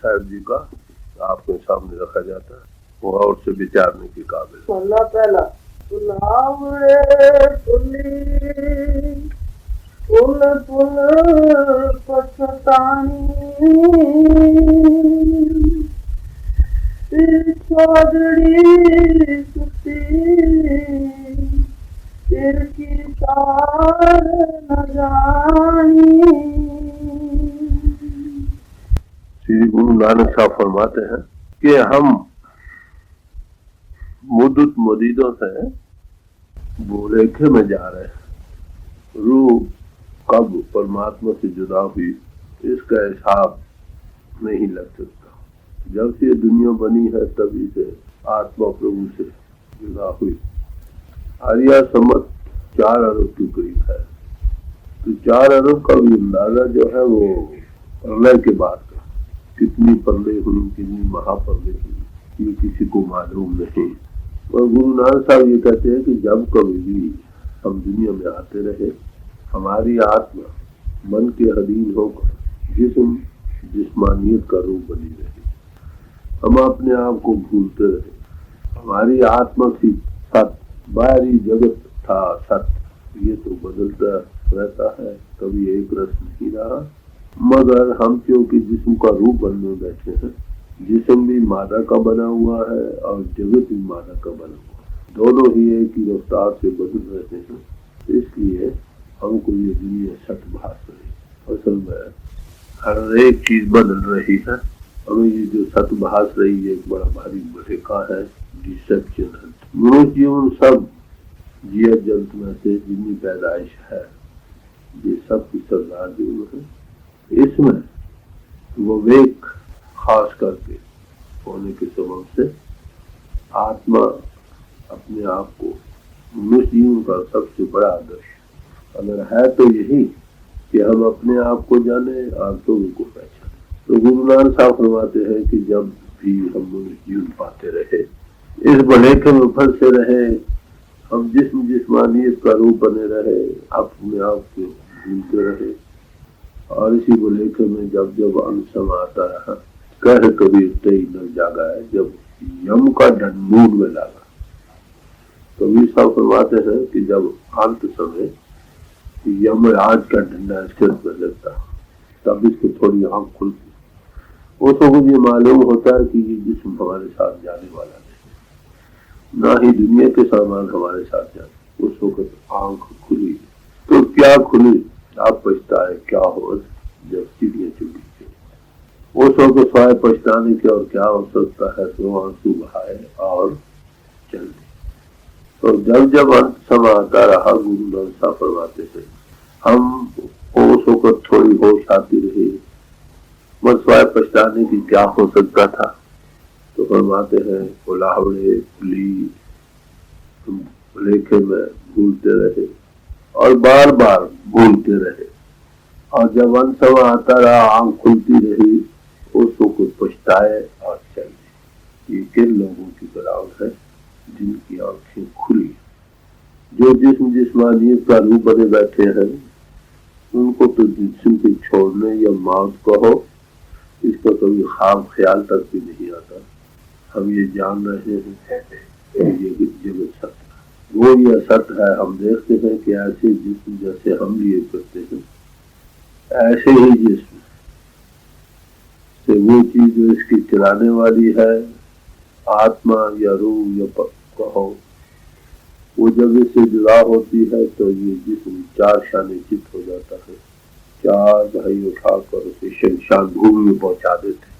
साहब जी का आपके सामने रखा जाता है, वो और से विचारने के काबिल। पहला सुनावड़े तुली पुल पुल पछतानी छोड़ड़ी सुती सिर की तार न जानी। श्री गुरु नानक साहब फरमाते हैं कि हम मुद्दत मुरीदों से बुलेखे में जा रहे हैं। रूह कब परमात्मा से जुदा हुई इसका हिसाब नहीं लग सकता। जब से दुनिया बनी है तभी से आत्मा प्रभु से जुदा हुई। आर्या सम्मत 4 अरब के करीब है, तो 4 अरब का भी अंदाजा जो है वो प्रलय के बाद का, कितनी प्रलय हुई, कितनी महाप्रलय हुई, ये किसी को मालूम नहीं। और गुरु नानक साहब ये कहते हैं कि जब कभी भी हम दुनिया में आते रहे, हमारी आत्मा मन के अधीन होकर जिस्म जिस्मानियत का रूप बनी रही, हम अपने आप को भूलते रहे। हमारी आत्मा की सत बाहरी जगत था सत, ये तो बदलता रहता है, कभी एक रस नहीं रहा। मगर हम क्योंकि जिस्म का रूप बनने बैठे हैं, जिस्म भी मादा का बना हुआ है और जगत भी मादा का बना हुआ है, दोनों ही एक ही रफ्तार से बदल रहे हैं। इसलिए हमको ये दुनिया सत भास रही। असल में हर एक चीज बदल रही है। हमें ये जो सत भास रही है एक बड़ा भारी भटका है, डिसेप्शन है। मनुष्य जीवन सब जिया जंतु में से जितनी पैदाइश है, ये सब की सरदार जीवन है। इसमें विवेक खास करके होने के सबब से आत्मा अपने आप को मनुष्य जीवन का सबसे बड़ा आदर्श अगर है तो यही कि हम अपने आप को जाने और लोगों को पहचाने। तो गुरु नानक साहब फरमाते हैं कि जब भी हम मनुष्य जीवन पाते रहे, इस भलेखे में फंसे रहे, हम जिस्मानियत का रूप बने रहे, अपने आप को भूलते रहे, और इसी भलेखे में जब जब अंत समय आता रहा, कह कबीर तई न जागा है जब यम का ढंढूर में लगा। कबीर साहब फरमाते हैं कि जब अंत समय यमराज का डंडा सिर पर लगता, तब इसको थोड़ी आंख खुलती। उसको कुछ ये मालूम होता है कि ये जिस्म हमारे साथ जाने वाला नहीं, ना ही दुनिया के सामान हमारे साथ जाने। उस वक्त आंख खुली तो क्या खुली, आप पछताए क्या हो जब चिड़िया चुगी। उस वक्त स्वाय पछताने के और क्या हो सकता है, तो आंसू बहाए और चल दी। तो जब जब अंत समय आता रहा, गुरु नानक साहब फरमाते थे हम होश होकर थोड़ी होश आती रही, बस स्वाय पछताने की क्या हो सकता था। तो फरमाते हैं बुलावड़े पुली लेखे में भूलते रहे और बार बार भूलते रहे, और जब अंत समय आता रहा आंख खुलती रही, उसको कुछ पछताए और चल दी। ये किन लोगों की बराबर है जिनकी आंखें खुली, जो जिस्मानियत का रूप बने बैठे हैं, उनको तो जिस्म के छोड़ने या मौत कहो, इसका कभी ख्वाब ख्याल तक भी नहीं आता। हम ये जान रहे हैं कि ये जगत सत्य है, वो ये सत्य है। हम देखते हैं कि ऐसे जिस्म जैसे हम लिए करते हैं, ऐसे ही जिस्म से वो चीज जो इसकी चलाने वाली है, आत्मा या रूह या कहो, वो जब इससे जुड़ा होती है तो ये जिस्म 4 शाने चित हो जाता है। 4 भाई उठाकर उसे शमशान भूमि में पहुंचा देते।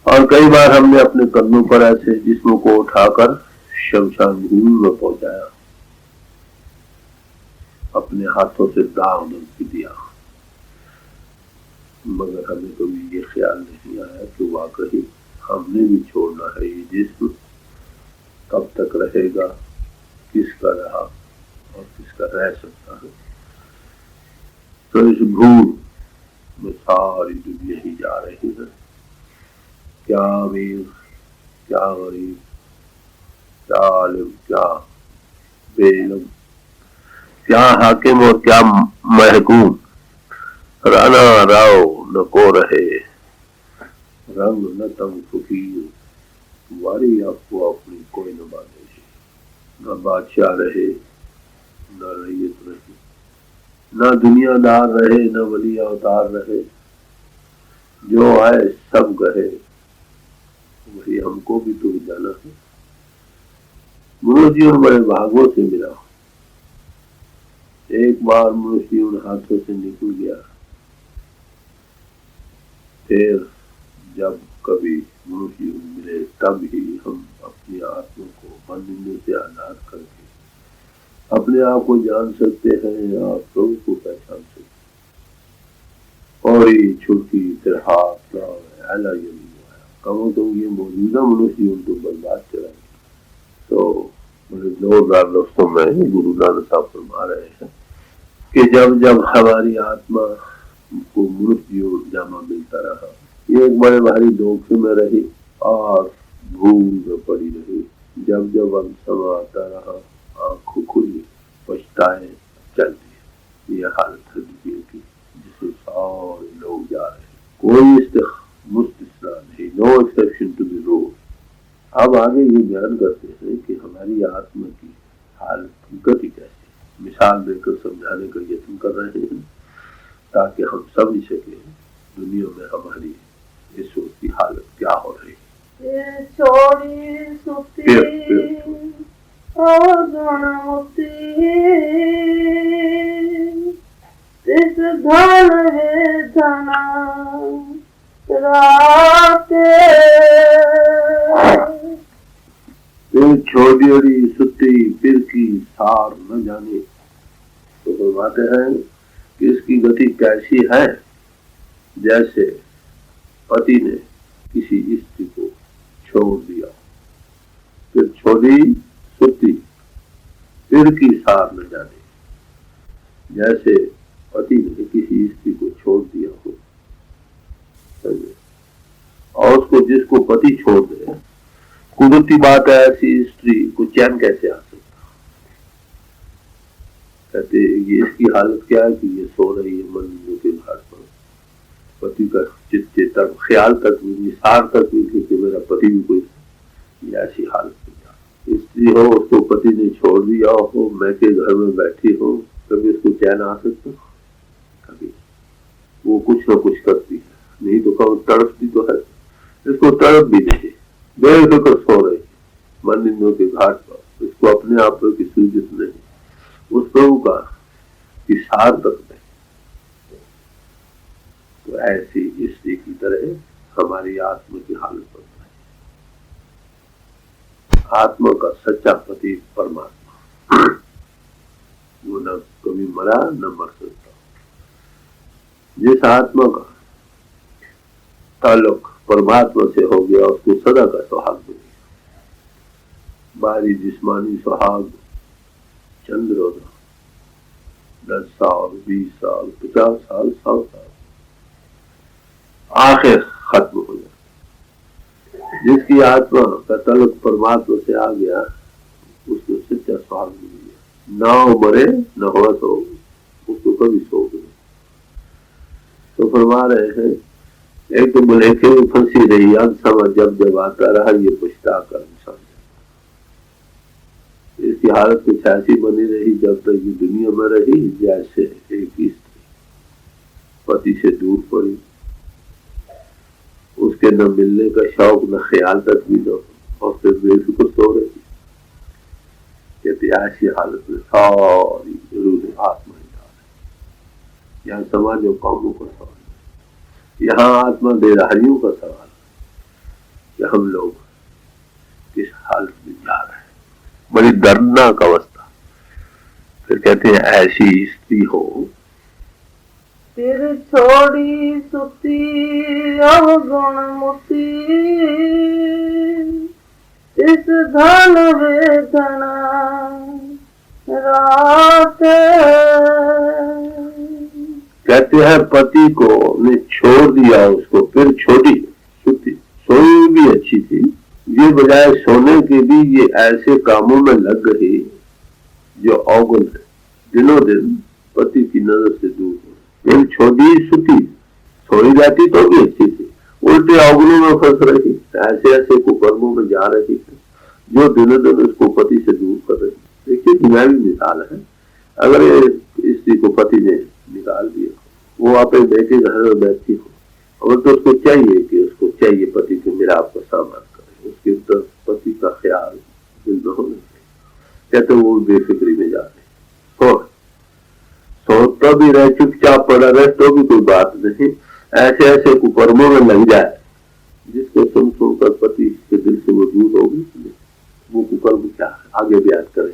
और कई बार हमने अपने कदमों पर ऐसे जिस्मों को उठाकर शमशान भूमि में पहुंचाया, अपने हाथों से दाग भी दिया, मगर हमें कभी ये ख्याल नहीं आया कि वाकई हमने भी छोड़ना है ये जिस्म, कब तक रहेगा, किसका रहा और किसका रह सकता है। तो इस भूल में सारी दुनिया ही जा रही है। क्या अमीर, क्या गरीब, क्या आलिम, क्या बेइल्म, क्या हाकिम और क्या महकूम, राना राव न को रहे, रंग न तंग फकीर, वारी आपको अपनी कोई न बांधे। न बादशाह रहे न रैयत रहे, न दुनियादार रहे न वली अवतार रहे, जो आए सब गए वही हमको भी तो जाना है। मनुष्य जीवन बड़े भागों से मिला, एक बार मनुष्य जीवन हाथों से निकल गया, फिर जब कभी मनुष्य जीवन मिले तब ही हम अपनी आत्मा को बंधनों से आजाद करके अपने आप को जान सकते हैं या प्रभु को पहचान सकते हैं। और ये छुटकी फिर हाथ ऐला ये नहीं आया, कहो तो ये मौजूदा मनुष्य जीवन तो बर्बाद चला गया। तो बड़े जोरदार लफ्जों में गुरु नानक साहब फरमा रहे हैं कि जब जब हमारी आत्मा को मनुष्य जीवन जामा मिलता रहा, ये एक बड़े भारी धोखे में रही और भूल में पड़ी रही। जब जब हम समय आता रहा, आंखों खुली पछताए चल दिए। ये हालत है दुनिया की जिसे सारे लोग जा रहे हैं, कोई मुस्तिस्ना नहीं, no exception to the rule. अब आगे ये बयान करते हैं कि हमारी आत्मा की हालत की गति कैसी, मिसाल देकर समझाने का यत्न कर रहे हैं ताकि हम समझ सके दुनिया में हमारी इस वक्त की हालत क्या हो रही है। छोड़ी सुती और गुणमुती, इस धन है धना राते, फिर छोड़ी सुती फिर की सार न जाने। तो फरमाते हैं कि इसकी गति कैसी है, जैसे पति ने किसी स्त्री को छोड़ दिया, फिर छोड़ी सुती फिर की सार न जाने। जैसे पति ने किसी स्त्री को छोड़ दिया हो और उसको जिसको पति छोड़ दे, कुदरती बात है ऐसी स्त्री को चैन कैसे आ सकता। कहते ये इसकी हालत क्या है कि ये सो रही है मंदिरों के घाट पर, पति का चित्ते तक ख्याल तक भी नहीं, सार तक भी कि मेरा पति भी कोई, ऐसी हालत में स्त्री हो, उसको पति ने छोड़ दिया हो, मैं के घर में बैठी हो, कभी उसको चैन आ सकता? कभी वो कुछ ना कुछ करती है, नहीं तो कहो तड़पती तो है, इसको तड़प भी नहीं, बेफिक्र सो रही मंदिरों के घाट पर, इसको अपने आप पर की सूझत नहीं, उस प्रभु का कि सार तक नहीं। तो ऐसी स्त्री की तरह हमारी आत्मा की हालत बन रही है। आत्मा का सच्चा पति परमात्मा, वो न कभी मरा न मर सकता। जिस आत्मा का ताल्लुक परमात्मा से हो गया उसको सदा का सुहाग मिल गया। बाहरी जिस्मानी सुहाग चंद रोजा 10 साल 20 साल 50 साल 100 साल आखिर खत्म हो जाए। जिसकी आत्मा का ताल्लुक परमात्मा से आ गया उसको सच्चा सुहाग मिल गया, ना मरे न हो तो उसको कभी शोक नहीं। तो फरमा रहे हैं एक तो बुलेखे में फंसी रही, अब समय जब जब आता रहा ये पछता कर इंसान, इसकी हालत कुछ ऐसी बनी रही जब तक ये दुनिया में रही जैसे एक स्त्री पति से दूर पड़ी, उसके न मिलने का शौक न ख्याल तक भी न, और फिर बेफिक्र सो रही। कहते ऐसी हालत में सारी रूह आत्मा ही जा रही। यहाँ समाज और कौमों का सवाल, यहाँ आत्मा बेराहरियों का सवाल कि हम लोग किस हालत में जा रहे हैं। बड़ी दर्दनाक अवस्था। फिर कहते हैं ऐसी स्त्री हो, फिर छोड़ी सुती अवगुणमुती, इस धन वेदना रात। कहते हैं पति को ने छोड़ दिया उसको, फिर छोड़ी सुती, सोई भी अच्छी थी, ये बजाय सोने के भी ये ऐसे कामों में लग गई जो अवगुण है, दिनों दिन पति की नजर से दूर हो। फिर छोड़ी सुती, सोई जाती तो भी अच्छी थी, उल्टे अवगुणों में फंस रही, ऐसे ऐसे कुकर्मों में जा रही है जो दिन दिन उसको पति से दूर कर रही। देखिए दुनियावी मिसाल है, अगर ये स्त्री को पति ने निकाल दिया, वो अपने बेटे घर में बैठती हो और तो उसको चाहिए पति के मेरा आपका सामान करे, उसके उत्तर पति का ख्याल दिल में होना चाहिए। कहते वो बेफिक्री में जा रहे हो, सोता भी रहे, चुपचाप पड़ा रहे तो भी कोई बात नहीं, ऐसे ऐसे कुकर्मों में लग जाए जिसको सुनकर पति के दिल से वो दूर होगी, वो कुकर्म क्या है आगे बयान करें।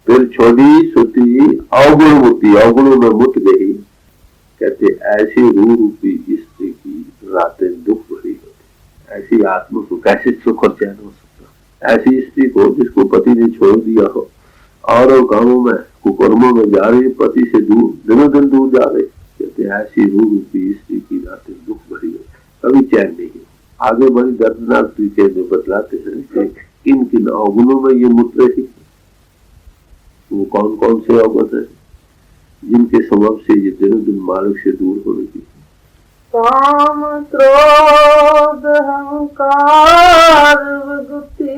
फिर छोड़ी सुती अवगुणमुती, अवगुणों में मुत गई। कहते ऐसी रूह रूपी स्त्री की रातें दुख भरी होती, ऐसी आत्मा को कैसे सुख और चैन हो सकता। ऐसी स्त्री को जिसको पति ने छोड़ दिया हो और कामों में कुकर्मों में जा रही, पति से दूर दिनों दिन दूर जा रही। कहते ऐसी रूह रूपी स्त्री की रातें दुख भरी होती, कभी चैन नहीं। आगे बड़ी दर्दनाक तरीके में बतलाते हैं कि किन किन अवगुणों में ये मुत रही, वो कौन कौन से अवगुण है जिनके सबब से ये दिनों दिन मालिक से दूर हो रही है। काम क्रोध अहंकार विगुती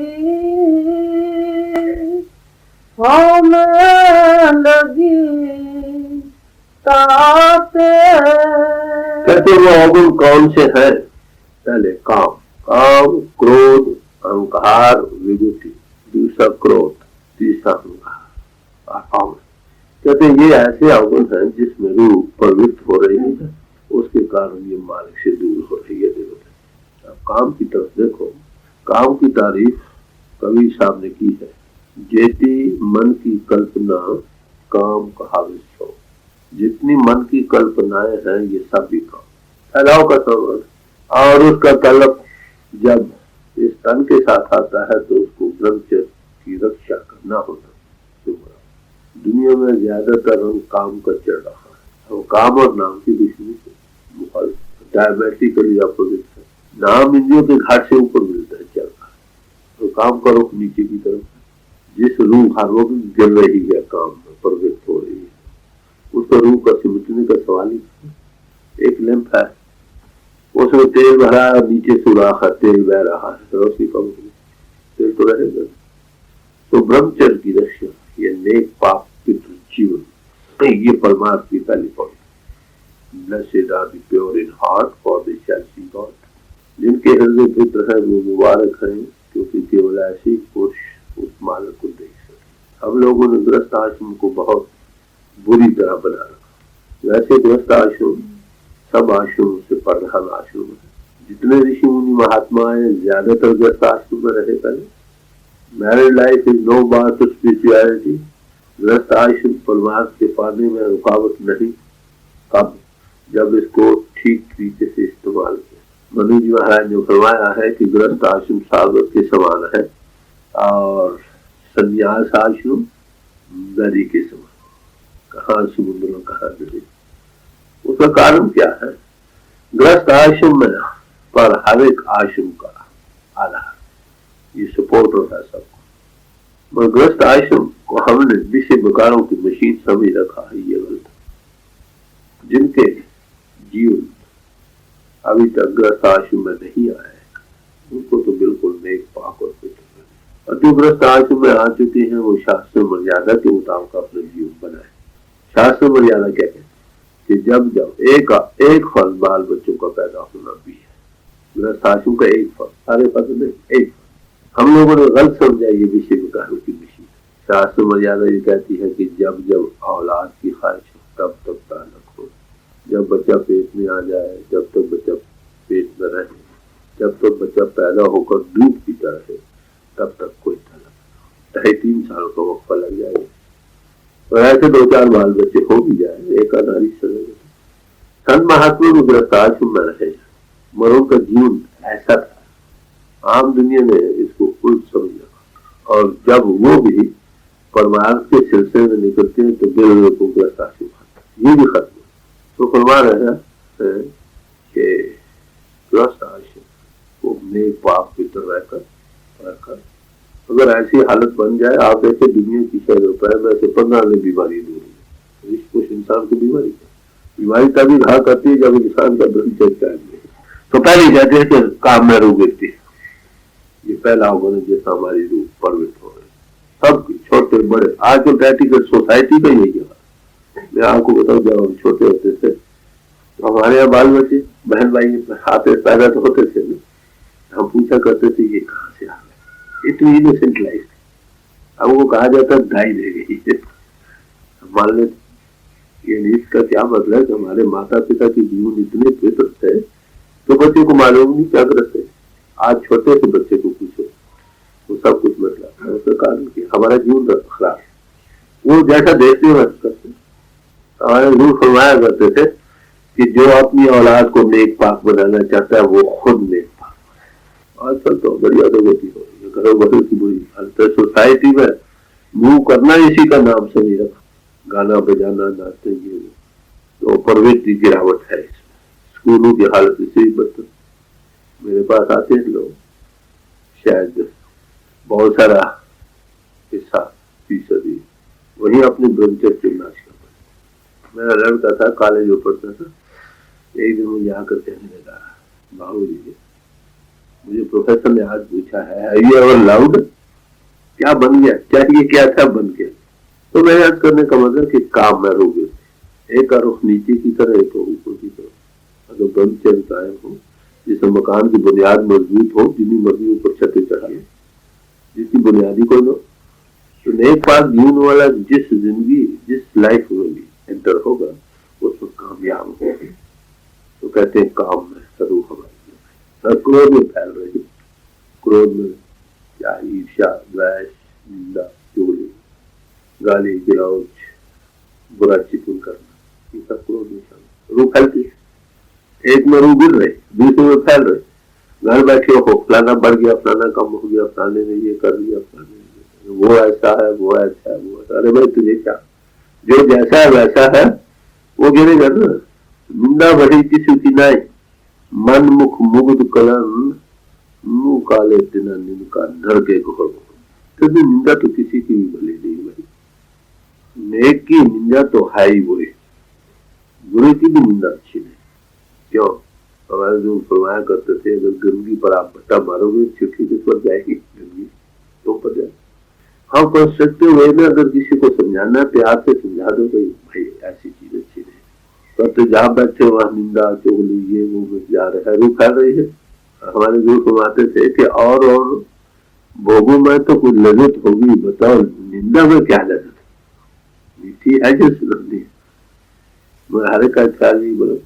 हमें लगी ताते। कहते वो अवगुण कौन से हैं? पहले काम, काम क्रोध अहंकार विभूति, दूसरा क्रोध, तीसरा अहंकार। कहते ये ऐसे अवगुण हैं जिसमें रूह प्रवृत्त हो रही है, उसके कारण ये मालिक से दूर हो रही है दिनों दिन। अब काम की तरफ देखो, काम की तारीफ कबीर साहब ने की है, जेती मन की कल्पना काम कहावित हो। जितनी मन की कल्पनाएं हैं ये सब भी काम, फैलाव का संबंध, और उसका तलब जब इस तन के साथ आता है तो उसको ब्रह्मचर्य की रक्षा करना होता है। दुनिया में ज्यादातर हम काम का चल रहा है, हम काम और नाम की दुश्मनी से डायमेट्रिकली अपोजिट है। नाम इंद्रियों के घाट से ऊपर मिलता है, चल रहा है, तो काम का रुख नीचे की तरफ। जिस रूह हर वक्त गिर रही है, काम में प्रवृत्त हो रही है, उसका रूह का सिमटने का सवाल ही है। एक लैंप है, उसमें तेल भरा है, नीचे सुराख है, तेल बह रहा है, रोशनी कम होगी, तेल तो रहेगा। तो ब्रह्मचर्य की रक्षा, ये नेक पाप पितृ जीवन, ये परमात्मा की पहली point. Blessed are the pure in heart, for they shall see God. जिनके हृदय पितृ है वो मुबारक है, क्योंकि केवल ऐसे पुरुष उस मालक को देख सके। हम लोगों ने गृहस्थ आश्रम को बहुत बुरी तरह बना रखा। वैसे गृहस्थ आश्रम सब आश्रमों से प्रधान आश्रम है। जितने ऋषि मुनि महात्मा है ज्यादातर गृहस्थ आश्रम में रहे। पहले married life is no bar to spirituality. गृहस्थ आश्रम परमार्थ के पाने में रुकावट नहीं। कब? जब इसको ठीक तरीके से इस्तेमाल किया। मनु जी महाराज ने फरमाया है कि गृहस्थ आश्रम सागर के समान है और संन्यास आश्रम नदी के समान। कहाँ समुद्र में कहाँ नदी। उसका कारण क्या है? गृहस्थ आश्रम में पर हर एक आश्रम का आधार ये सपोर्ट होता है सबको। मगर गृहस्थ आश्रम को हमने विषय विकारों की मशीन समझ रखा है, ये गलत। जिनके जीवन अभी तक गृहस्थ आश्रम में नहीं आए उनको तो बिल्कुल नेक पाक और पवित्र, और जो गृहस्थ आश्रम में आ चुके हैं वो शास्त्र मर्यादा के मुताबिक अपना जीवन बनाए। शास्त्र मर्यादा क्या कहते हैं कि जब जब एक फल बाल बच्चों का पैदा होना भी है। गृहस्थ आश्रम का एक फल, सारे फल नहीं, एक फल। हम लोगों ने गलत समझा ये विषय विकारों की मशीन। शास्त्र मर्यादा ये कहती है कि जब जब औलाद की ख्वाहिश तब तक ताल्लुक हो, जब बच्चा पेट में आ जाए, जब तक बच्चा पेट में रहे, जब तक बच्चा पैदा होकर दूध पीता रहे, तब तक कोई ताल्लुक। 2.5 साल का वक्फा लग जाएगा और ऐसे 2-4 बाल बच्चे हो भी जाए, एक अनारी सजा। संत महात्मा में गृहस्थ आश्रम में रहे मगर उनका जीवन ऐसा था। आम दुनिया ने इसको उल्ट समझा और जब वो भी परमार्थ के सिलसिले में निकलते हैं तो बिल्कुल गृहस्थ आश्रम ये भी खत्म। तो फरमा रहे हैं कि गृहस्थ आश्रम को नेक पाप पितर रहकर अगर ऐसी हालत बन जाए, आप देखे दुनिया की 100 रुपए में से 15 में बीमारी दूर है। कुछ इंसान को बीमारी तभी घा करती है जब इंसान का ब्रह्मचर्य कायम नहीं। तो पहले कहते हैं कि काम में रूह गिरती है। ये पहला अवगुण जैसा हमारी रूह प्रवृत्त हो रही, सब छोटे बड़े। आज तो प्रैक्टिकल सोसाइटी का यही है। मैं आपको बताऊं, जब हम छोटे होते थे तो हमारे यहाँ बाल बच्चे बहन भाई हाथ पैदा तो होते थे ना, हम पूछा करते थे ये कहाँ से आ गए, इतनी इनोसेंट लाइफ। अब वो कहा जाता दाई दे गई है। मान लेते ये इसका क्या मतलब है? हमारे माता पिता के जीवन इतने पवित्र थे तो बच्चे को मालूम नहीं क्या करते। आज छोटे से बच्चे को पूछो वो सब कुछ मतलब है। उसका कारण कि हमारा जीवन खराब, वो जैसा देखते हैं वैसा करते। हमारे गुरु फरमाया करते थे कि जो अपनी औलाद को नेक पाक बनाना चाहता है वो खुद नेक पाक। आजकल तो बड़ी अधोगति हो रही है, घरों घरों की बुरी हालत है। सोसाइटी में मूव करना इसी का नाम से नहीं रखा, गाना बजाना नाचते ये तो प्रवृत्ति गिरावट है। स्कूलों की हालत इसी बदतर। मेरे पास आते हैं लोग, शायद बहुत सारा हिस्सा 20% वही अपने ब्रह्मचर्य के नाश कर पाए। मेरा लड़का था, कॉलेज में पढ़ता था, एक दिन मुझे आकर कहने लगा, बाबू जी मुझे प्रोफेसर ने आज पूछा है यू एवर लव्ड, क्या बन गया, चाहिए क्या था बन गया। तो मैं याद करने का मतलब कि काम में रोगे, एक रुख नीचे की तरह एक ऊपर की तरह। अगर ब्रह्मचर्य कायम हो, जिसमें मकान की बुनियाद मजबूत हो, जितनी मर्जी ऊपर छतें चढ़ा लो, जिसकी बुनियादी को लो, तो नेक पाक जीवन वाला जिस जिंदगी जिस लाइफ में भी एंटर होगा उसमें कामयाब होगा। तो कहते हैं काम में रूह हमारी क्रोध में फैल रही, क्रोध में क्या ईर्ष्या, द्वेष, निंदा, चुगली, गाली गिलौज, बुरा चिकन करना, ये सब क्रोध में शामिल। रूह फैलती है, एक में रूह गिर रही, दूसरे में फैल रही। घर बैठे हो फलाना बढ़ गया, फलाना कम हो गया, फलाने ने ये कर लिया, फलाने वो ऐसा है, वो ऐसा है, वो ऐसा। अरे भाई तुझे क्या, जो जैसा है वैसा है वो गिरेगा ना। निंदा भरी किसी की नाई, मन मुख मुग्ध कलन, मुंह काले तिना निंदा धर के घोर। तो निंदा तो किसी की भी भली नहीं भाई। नेक की निंदा तो है ही बुरी, बुरे की भी निंदा अच्छी नहीं। क्यों? हमारे जो फरमाया करते थे, अगर गंदगी पर आप बट्टा मारोगे चिट्ठी किस पर जाएगी, गंदगी तो पर जाएगी। हाँ, कंस्ट्रक्टिव वे में अगर किसी को समझाना, प्यार से समझा दो भाई ऐसी चीज अच्छी नहीं। तो जहाँ बैठे वहां निंदा चुगली ये वो मिट जा रहा है, रूह फैल रही है। हमारे गुरु फरमाते थे कि और भोगों में तो कुछ लज्जत होगी, बताओ निंदा में क्या लज्जत, मीठी है जो सुनती है। मैं हर एक का ख्याल नहीं बोलो,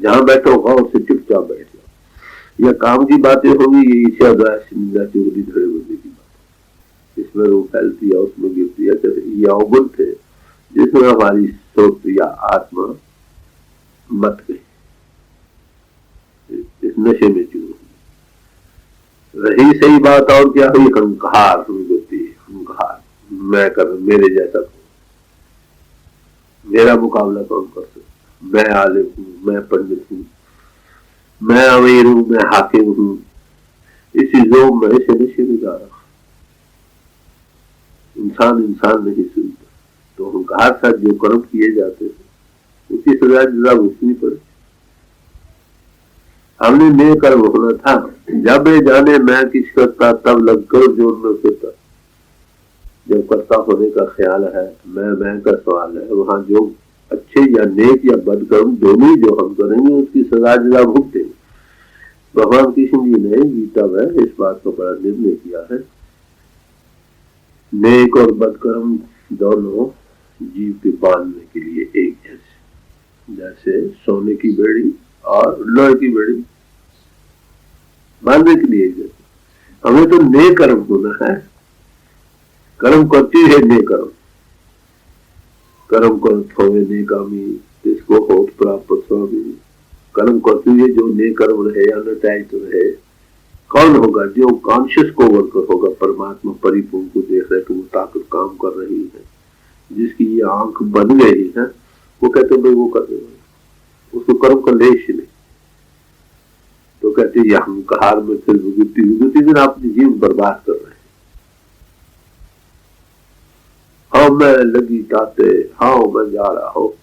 जहाँ बैठो गाँव से चुपचाप बैठ जाओ। या काम की बातें होगी, ये ईर्ष्या द्वेष निंदा चुगली धड़े बंदे की बात, इसमें रूह फैलती है, उसमें गिरती है। ये अवगुण थे जिसमें हमारी सोच या आत्मा मत गई, इस नशे में चूर रही। सही बात और क्या हुई? अहंकार हुई होती है। अहंकार, मैं कर, मेरे जैसा कौन, मेरा मुकाबला कौन कर सकता, मैं आलिम हूँ, मैं पंडित हूँ, मैं अमीर हूँ, मैं हाकिम हूँ। इसी जोम में से नशे में जा रहा। इंसान इंसान नहीं सुनता। तो अहंकार साथ जो कर्म किए जाते थे उसकी सजा जरा भुगतनी पड़े। हमने नए कर्म होना था, जब जाने मैं किस करता तब लग कर जोर में फिरता। जब करता होने का ख्याल है, मैं का सवाल है, वहां जो अच्छे या नेक या बदकर्म दोनों जो हम करेंगे उसकी सजा जरा भुगतेंगे। भगवान कृष्ण जी ने गीता में इस बात का बड़ा निर्णय किया है। नेक और बदकर्म दोनों जीव के बांधने के लिए एक जैसे सोने की बेड़ी और लोहे की बेड़ी बांधने के लिए एक जैसे। हमें तो नेक कर्म होना है। कर्म करती है नेक कर्म, कर्म कर थोड़े नेकामी इसको होठ प्राप्त स्वामी। कर्म करती है जो नेक कर्म रहे, अनअटैच्ड रहे। कौन होगा? जो कॉन्शियस को वर्कर होगा, परमात्मा परिपूर्ण को देख रहे तो वो ताकत काम कर रही है। जिसकी ये आंख बन गई है वो कहते भाई वो कर देगा, उसको कर्म का लेश ही नहीं। तो कहते ये अहंकार में फिर विभूति दिन अपनी जीवन बर्बाद कर रहे हैं। हाँ मैं लगी ताते, हाँ मैं जा रहा हो,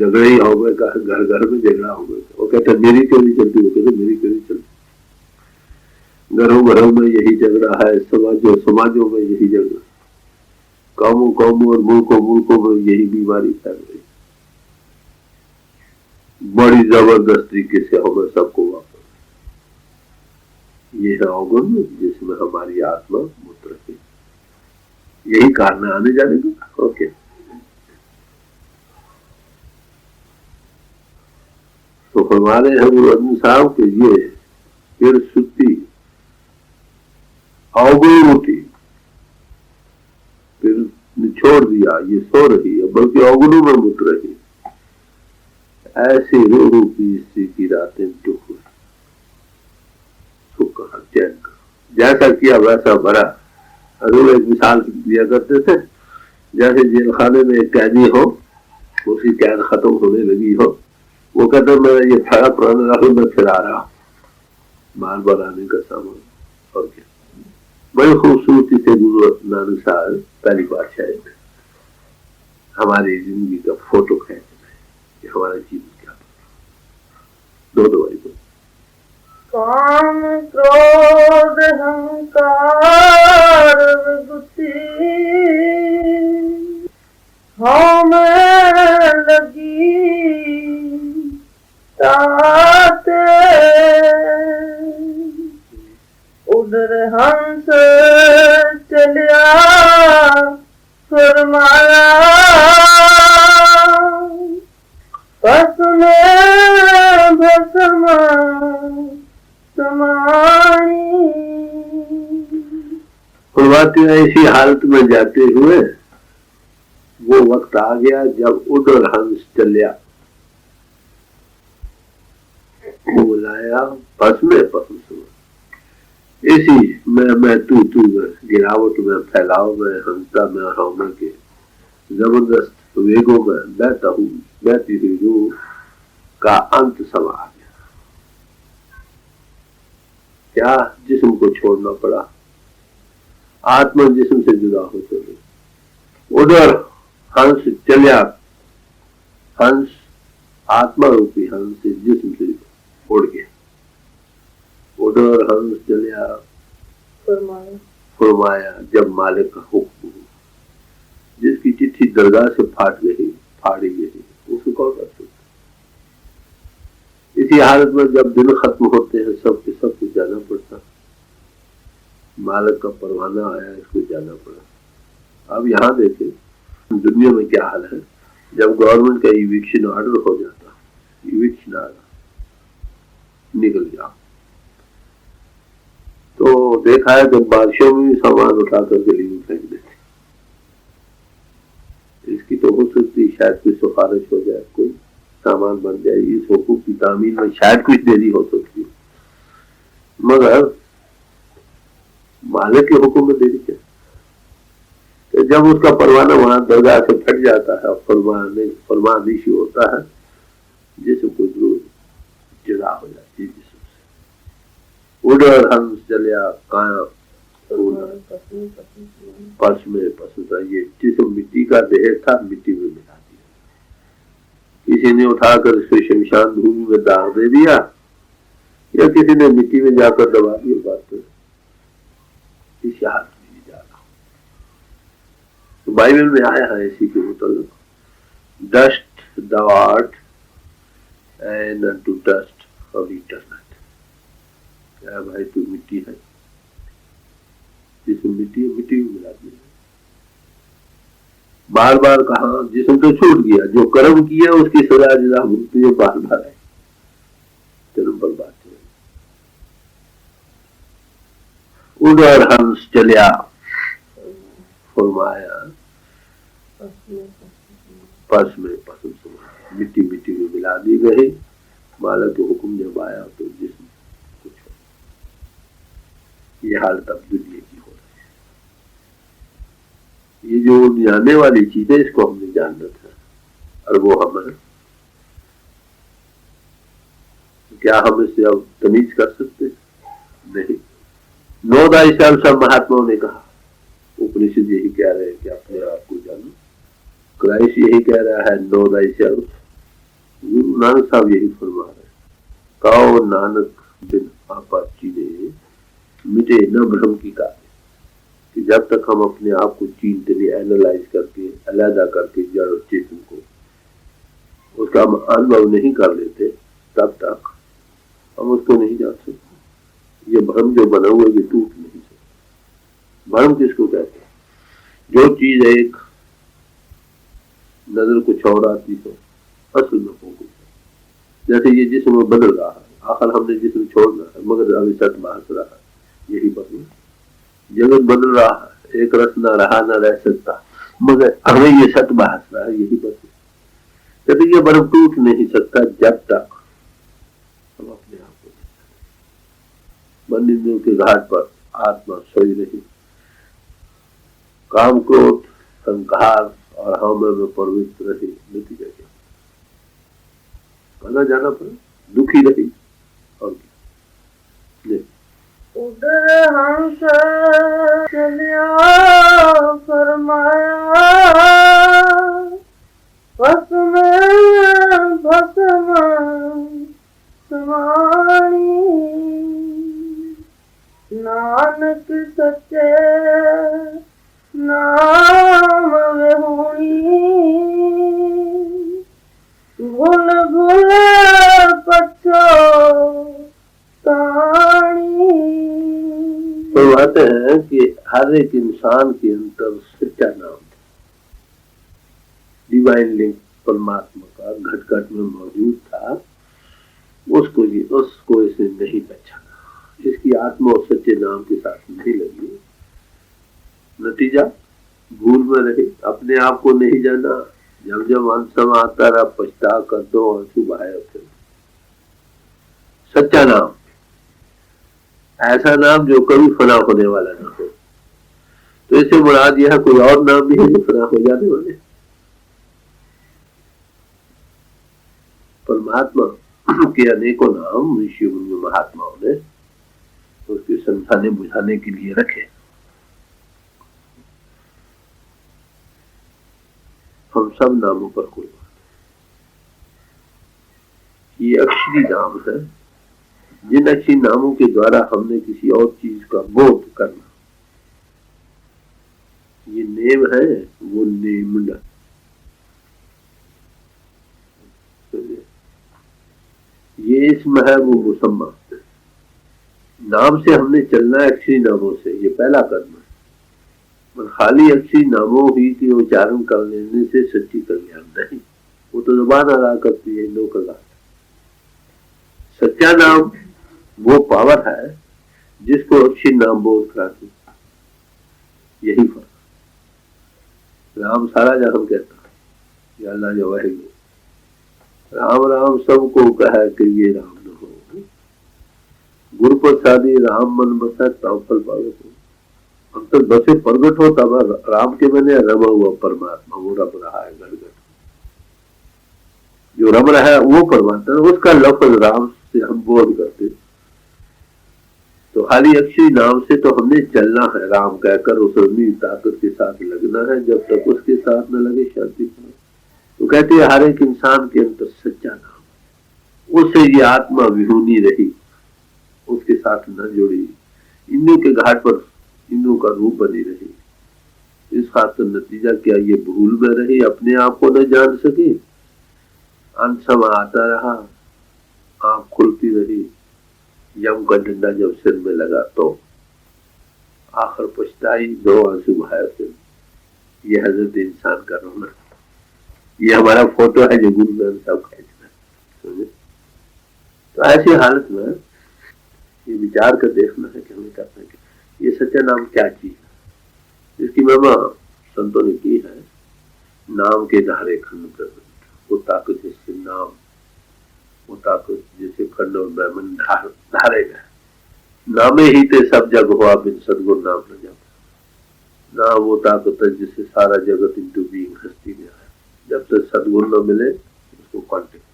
झगड़े ही हो गए, घर घर में झगड़ा हो गया। वो कहते मेरी क्यों नहीं चलती, वो कहते मेरी क्यों नहीं चलती। घरों घरों में यही झगड़ा है, समाजों समाजों में यही झगड़ा, कौमों कौमों और मुल्कों मुल्कों में यही बीमारी फैल रही। बड़ी जबरदस्त तरीके से हमें सबको वापस, ये है अवगुण जिसमें हमारी आत्मा मूत्र है। यही कारण है आने जाने का। ओके, तो हमारे हैं गुरु अर्जुन साहब के ये फिर सुती अवगुण उठी, फिर छोड़ दिया, ये सो रही है बल्कि अवगुणों में मुत रही। ऐसी रूह की स्त्री की रातें दुख हुई, सुख कहा चैन का, जैसा किया वैसा भरा। रूह एक मिसाल दिया करते थे, जैसे जेल खाने में एक कैदी हो, उसकी कैद खत्म होने लगी हो, वो कहते मैं ये थारा पुराना रख मैं फिरा रहा माल बनाने का सामान। और क्या बड़ी खूबसूरती से गुरु नानक साहब पहली बार शायद हमारी जिंदगी का फोटो खींच रहे कि हमारा जीवन क्या दो भाई को काम क्रोध अहंकार विभूति हमें लगी ताते उधर हंस चलिया फरमाया भस्म भस्म समानी। फुलवाती इसी हालत में जाते हुए वो वक्त आ गया जब उधर हंस चलिया, बुलाया भस्म भस्म समानी। इसी मैं तू में गिरावट में फैलाव में हंसता में हौमे के जबरदस्त वेगों में बहती हुई रूह का अंत समा आ गया। क्या जिस्म को छोड़ना पड़ा, आत्मा जिस्म से जुदा हो चली। उधर हंस चलिया, हंस आत्मा रूपी हंस से जिस्म से उड़ गया। उधर हंस चलिया फरमाया जब मालिक का हुक्म हो, जिसकी चिट्ठी दरगाह से फाड़ी गई उसको कौन कर सकता। इसी हालत में जब दिन खत्म होते हैं सब कुछ जाना पड़ता। मालिक का परवाना आया, इसको जाना पड़ा। अब यहाँ देखें दुनिया में क्या हाल है। जब गवर्नमेंट का इविक्शन ऑर्डर हो जाता, इविक्शन आ रहा निकल जाओ, तो देखा है तो बारिशों में भी सामान उठाकर गली में फेंक देते। इसकी तो हो सकती शायद कोई सिफारिश हो जाए, कोई सामान बन जाए, इस हुकूक की तामील में शायद कुछ देरी हो सकती है, मगर मालिक के हुक्म में देरी क्या। तो जब उसका परवाना वहां दरगाह से फट जाता है, फरमान इशू होता है, जिसम को जरूर जुदा हो जाती है। उधर हंस चलिया काया पस में पसुता, ये जिसम मिट्टी का देह था मिट्टी में मिला दिया। किसी ने उठाकर इसको शमशान भूमि में दाग दे दिया, या किसी ने मिट्टी में जाकर दबा दिया। बात तो इस हाथ में जा रहा। तो बाइबल में आया है इसी के मुताबिक, dust thou art and unto dust of eternity। क्या भाई तू मिट्टी है, जिसमें मिट्टी में मिला दिया। बार बार कहा जिसम तो छूट गया, जो कर्म किया उसकी सजा जजा भुगती है, बार बार है जन्म बर्बाद। उधर हंस चलिया फरमाया पस में पसम समाया, मिट्टी में मिला दी गई। मालिक के हुक्म जब आया तो जिस्म कुछ हो। ये हालत अब दुनिया की हो रही है। ये जो जाने वाली चीज है इसको हमने जानना था, और वो हमें क्या हम इससे अब तमीज कर सकते नहीं। नो दाई सब महात्माओं ने कहा, उपनिषद यही कह रहे हैं कि अपने आप को जानो। क्राइस्ट यही कह रहा है no thy self, Guru Nanak साहब यही फरमा रहे, कहो नानक बिन आपा चीने, मिटे न भ्रम की कार्य। कि जब तक हम अपने आप को चीनते नहीं, एनालाइज करके, अलहदा करके जड़ और चेतन को उसका हम अनुभव नहीं कर लेते, तब तक हम उसको नहीं जान सकते। ये भ्रम जो बना हुआ ये टूट नहीं सकता। भ्रम किसको कहते हैं? जो चीज एक नजर कुछ और आती हो, असल में हो कुछ। जैसे ये जिस्म बदल रहा है, आखिर हमने जिस्म छोड़ना है मगर अभी सत भास रहा है, यही बदल। जगत बदल रहा है, एक रस न रहा न रह सकता मगर हमें ये सत भास रहा है, यही बदल। कहते ये भ्रम टूट नहीं सकता जब तक हम अपने आप को मन इंद्रियों के घाट पर आत्मा सोई रही, काम क्रोध संकार और हम में प्रवृत्त रही, नतीजा क्या? आना जाना पर दुखी रही और नहीं। उधर हंस चलिया फरमाया, भस्म भस्म समानी, नानक सच्चे नाम विहुणी, भूल भूल पछतानी। तो बातें हैं कि हर एक इंसान के अंदर सच्चा नाम, डिवाइन लिंक परमात्मा का घट घट में मौजूद था, उसको इसने नहीं पहचाना, इसकी आत्मा उस सच्चे नाम के साथ नहीं लगी, नतीजा भूल में रही, अपने आप को नहीं जाना। जब जब अंत समय आता रहा, पछता कर दो आंसू बहाए उठे। सच्चा नाम, ऐसा नाम जो कभी फना होने वाला ना हो। तो इसे मुराद यह कोई और नाम भी है जो फना हो जाने वाले। परमात्मा के अनेकों नाम ऋषि मुनि महात्माओं ने उसके समझाने बुझाने के लिए रखे। हम सब नामों पर कोई बात, ये अक्षरी नाम है, जिन अक्षरी नामों के द्वारा हमने किसी और चीज का बोध करना, ये नेम है, वो नेम्ड। ये इसम है, वो मुसम्मा। नाम से हमने चलना है, अक्षरी नामों से, ये पहला कदम है। खाली अक्षरी नामों ही के उच्चारण कर लेने से सच्ची कल्याण नहीं, वो तो जुबान अदा करती है, लोक अदा। सच्चा नाम वो पावर है जिसको अक्षरी नाम बोध कराते, यही फर्क। राम सारा जन्म कहता है, या अल्लाह जो वाहिगुरु, राम राम सबको कहे कि ये राम न हो, गुरु प्रसादी राम मन बसा तब फल पावे। अंतर बसे प्रगट हो तब राम के मैंने रमा हुआ परमात्मा, वो रम रहा है घट घट, जो रम रहा है वो परमात्मा, उसका लफ्ज राम से हम बोध करते। तो खाली अक्षरी नाम से तो हमने चलना है, राम कहकर उस रमी ताकत के साथ लगना है, जब तक उसके साथ न लगे शांति पाए। तो कहते हैं हर एक इंसान के अंदर सच्चा नाम, उससे ये आत्मा विहूनी रही, उसके साथ न जुड़ी, इंद्रियों के घाट पर इंद्रों का रूप बनी रही। इस खातिर नतीजा क्या, ये भूल में रही, अपने आप को न जान सकी। अंत समय आता रहा, आंख खुलती रही, यम का डंडा जब सिर में लगा तो आखिर पछताई, दो आंसू बहाए सिर। ये हजरत इंसान का रोना, ये हमारा फोटो है जो गुरु ग्रंथ साहब खींचना है। तो ऐसी हालत में ये विचार कर देखना है कि हमें करना है, ये सच्चा नाम क्या चीज है। इसकी महिमा संतों ने की है, नाम के धारे खंड प्रकट, वो ताकत जिससे नाम, वो ताकत जिसे खंड और ब्रह्मंड धारे गए। नामे ही ते सब जग हुआ बिन सदगुरु नाम न जप, ना वो ताकत है जिससे सारा जगत इंटू बीइंग हस्ती में आया। जब तक सदगुरु न मिले उसको कॉन्टेक्ट,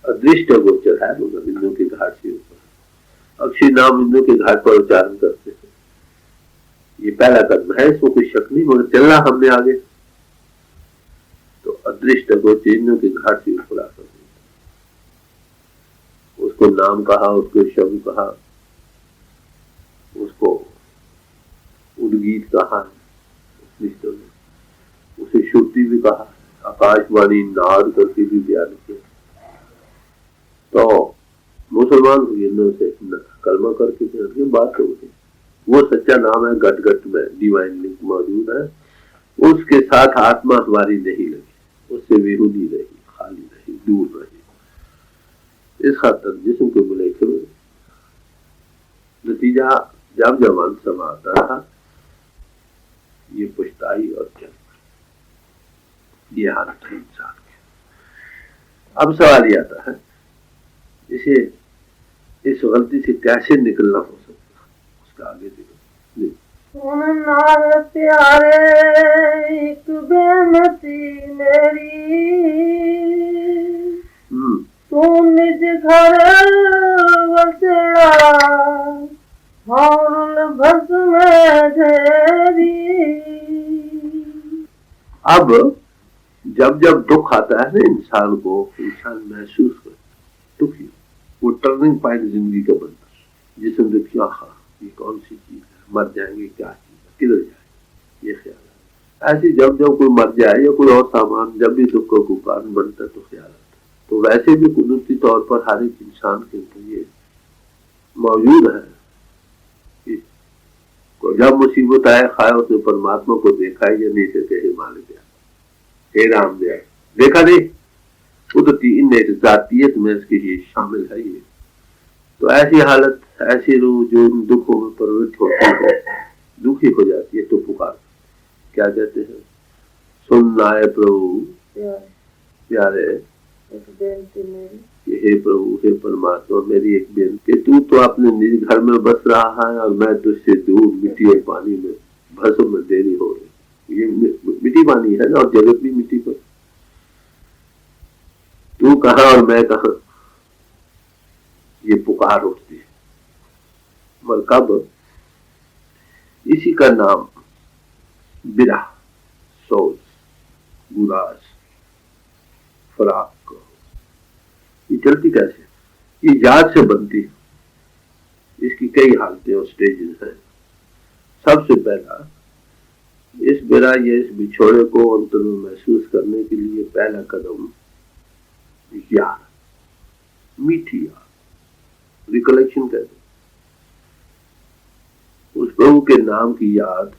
अदृष्ट गोचर है, मगर इंद्रों के घाट से ऊपर। अक्षय नाम इंद्रों के घाट पर उच्चारण करते हैं, ये पहला कदम है, इसमें कोई शक नहीं, मगर चलना हमने आगे। तो अदृष्ट गोचर इंद्रों के घाट से ऊपर आकर उसको नाम कहा, उसको शब्द कहा, उसको उद्गीत कहा, उसे श्रुति भी कहा, आकाशवाणी नाद करके भी बयान किया। तो मुसलमान हुए से कलमा करके बात हो गई। वो सच्चा नाम है, गट गट में डिवाइन लिंक मौजूद है। उसके साथ आत्मा हमारी नहीं लगी, उससे विहुदी रही, खाली रही, दूर रही। इस खातर जिस्म के बुलेखे में नतीजा जब जब अंत समय आता रहा, ये पुश्ताई और जन्म, ये हालत है इंसान की। अब सवाल ये आता है, इसे इस गलती से कैसे निकलना हो सकता, उसका आगे देखो। नार प्यारे एक बेनती मेरी, तू निज घर बसेड़ा और भस में ढेरी। अब जब जब दुख आता है ना इंसान को, इंसान महसूस कर दुखी, वो टर्निंग पॉइंट जिंदगी का बनता है, जिसमें देखिए आहा ये कौन सी चीज है, मर जाएंगे, क्या चीज है, किधर जाए, ये ख्याल है। ऐसे जब जब कोई मर जाए या कोई और सामान, जब भी दुख का कारण बनता है तो ख्याल आता है। तो वैसे भी कुदरती तौर पर हर एक इंसान के अंदर ये मौजूद है कि जब मुसीबत आए, खाए उसने परमात्मा को देखा या नहीं सके, हे मालिक हे राम दया, देखा नहीं, कुदरती इन जातीयत में इसके ये शामिल है। ये तो ऐसी हालत, ऐसी रूह जो इन दुखों में प्रवृत्त होती है, दुखी हो जाती है, तो पुकार, क्या कहते हैं, सुनना है प्रभु प्यारे, हे प्रभु हे परमात्मा, मेरी एक बेनती, तू तो अपने निज घर में बस रहा है और मैं तुझसे दूर मिट्टी और पानी में भस्म में देरी हो रही। ये मिट्टी पानी है ना, और जगत भी मिट्टी पर, तू कहाँ और मैं कहाँ, ये पुकार उठती है। मगर कब, इसी का नाम बिरह, सोच, गुलास, फराक, ये चलती कैसे, ये याद से बनती है। इसकी कई हालतें और स्टेजेस हैं। सबसे पहला, इस बिरह या इस बिछोड़े को अंतर में महसूस करने के लिए पहला कदम याद, मीठी याद, रिकलेक्शन कहते हैं। उस प्रभु के नाम की याद,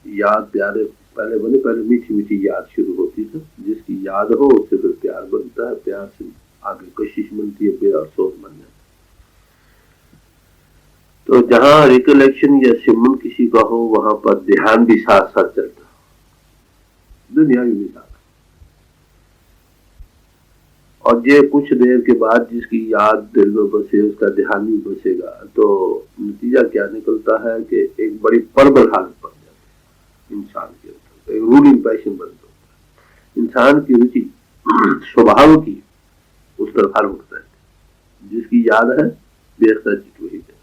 याद प्यारे पहले बने, पहले मीठी मीठी याद शुरू होती है। जिसकी याद हो उससे फिर प्यार बनता है, प्यार से आगे कशिश बनती है, फिर अफसोस बन जाता है। तो जहां रिकलेक्शन या सिमरन किसी का हो, वहां पर ध्यान भी साथ साथ चलता है, दुनियावी भी साथ। और ये कुछ देर के बाद जिसकी याद दिल में बसे, उसका ध्यान भी बसेगा, तो नतीजा क्या निकलता है कि एक बड़ी प्रबल हालत बन जाती है इंसान के अंदर, एक रूलिंग पैशन बन जाता है। इंसान की रुचि स्वभाव की उस तरफ हर वक्त है। जिसकी याद है बेख्ता चीज वही है,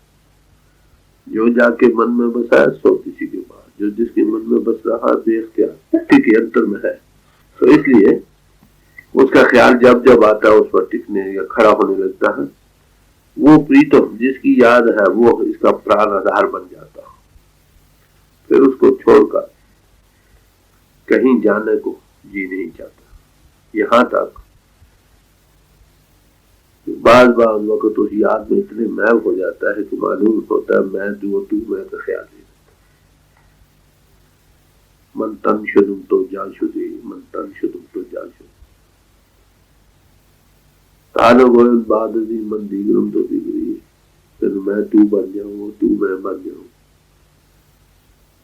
जो जाके मन में बसा है सो किसी के पास, जो जिसके मन में बस रहा देख क्या के अंतर में है। तो इसलिए उसका ख्याल जब जब आता है उस पर टिकने या खड़ा होने लगता है। वो प्रीतम जिसकी याद है वो इसका प्राण आधार बन जाता है। फिर उसको छोड़कर कहीं जाने को जी नहीं चाहता। यहाँ तक बार बार वक्त उस याद में इतने मैल हो जाता है कि मालूम होता है मैं तू मैं का ख्याल नहीं रहता। मन तन शुद्धम तो जान शुद्धि, मन तन शुद्धम तो जान शुद्धि। तानो गोयल बादली मन दीगरम तो दीगरी, फिर मैं तू बन जाऊं, तू मैं बन जाऊं,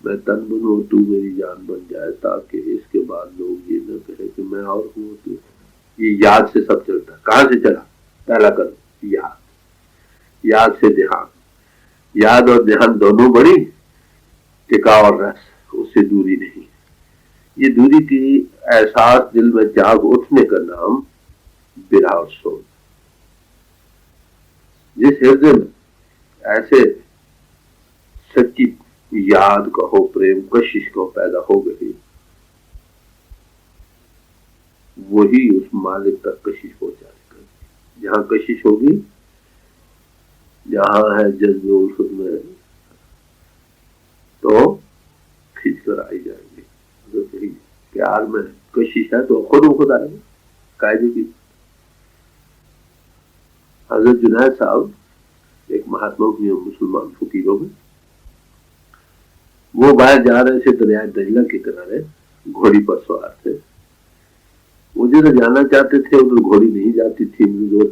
मैं तन बनूं, तू मेरी जान बन जाए, ताकि इसके बाद लोग ये न कहे कि मैं और हूं तू। ये याद से सब चलता है। कहां से चला? पहला कदम याद, याद से ध्यान। याद और ध्यान दोनों बड़ी टिकाव और रस, उससे दूरी नहीं। ये दूरी की एहसास दिल में जाग उठने का नाम बिरहा और सोच। जिस हृदय में ऐसे सच्ची याद कहो, प्रेम कशिश को पैदा हो गई, वही उस मालिक तक कशिश पहुंचाने का। जहाँ कशिश होगी, जहाँ है जज्बे उसमें, तो खींच कर आई जाएंगे। अगर कहीं प्यार में कशिश है तो खुद आएगा कायदे की। हजरत जुनैद साहब एक महात्मा हुए मुसलमान फकीरों में, वो बाहर जा रहे थे दरिया दजला के किनारे, घोड़ी पर सवार थे। वो जिधर जाना चाहते थे उधर घोड़ी नहीं जाती थी,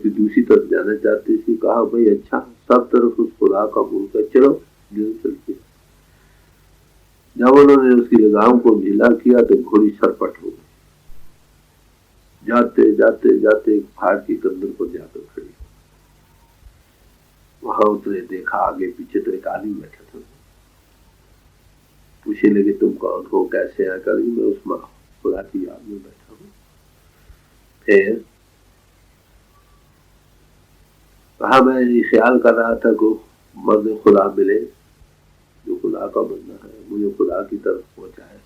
दूसरी तरफ जाना चाहती थी। कहा भाई अच्छा, सब तरफ उस खुदा का मुल्क है, चलो जिधर चलते। जब उन्होंने उसकी लगाम को ढीला किया तो घोड़ी सरपट हो गई। जाते जाते जाते एक पहाड़ की कंदर पर जाकर खड़ी। वहां उतरे, देखा आगे पीछे तो एक आदमी बैठा था। पूछने लगे तुम कौन हो, कैसे आया? कर मैं उस खुदा की याद में बैठा हूँ। फिर कहा मैं ये ख्याल कर रहा था को मर्द खुदा मिले जो खुदा का बंदा है, मुझे खुदा की तरफ पहुंचाए।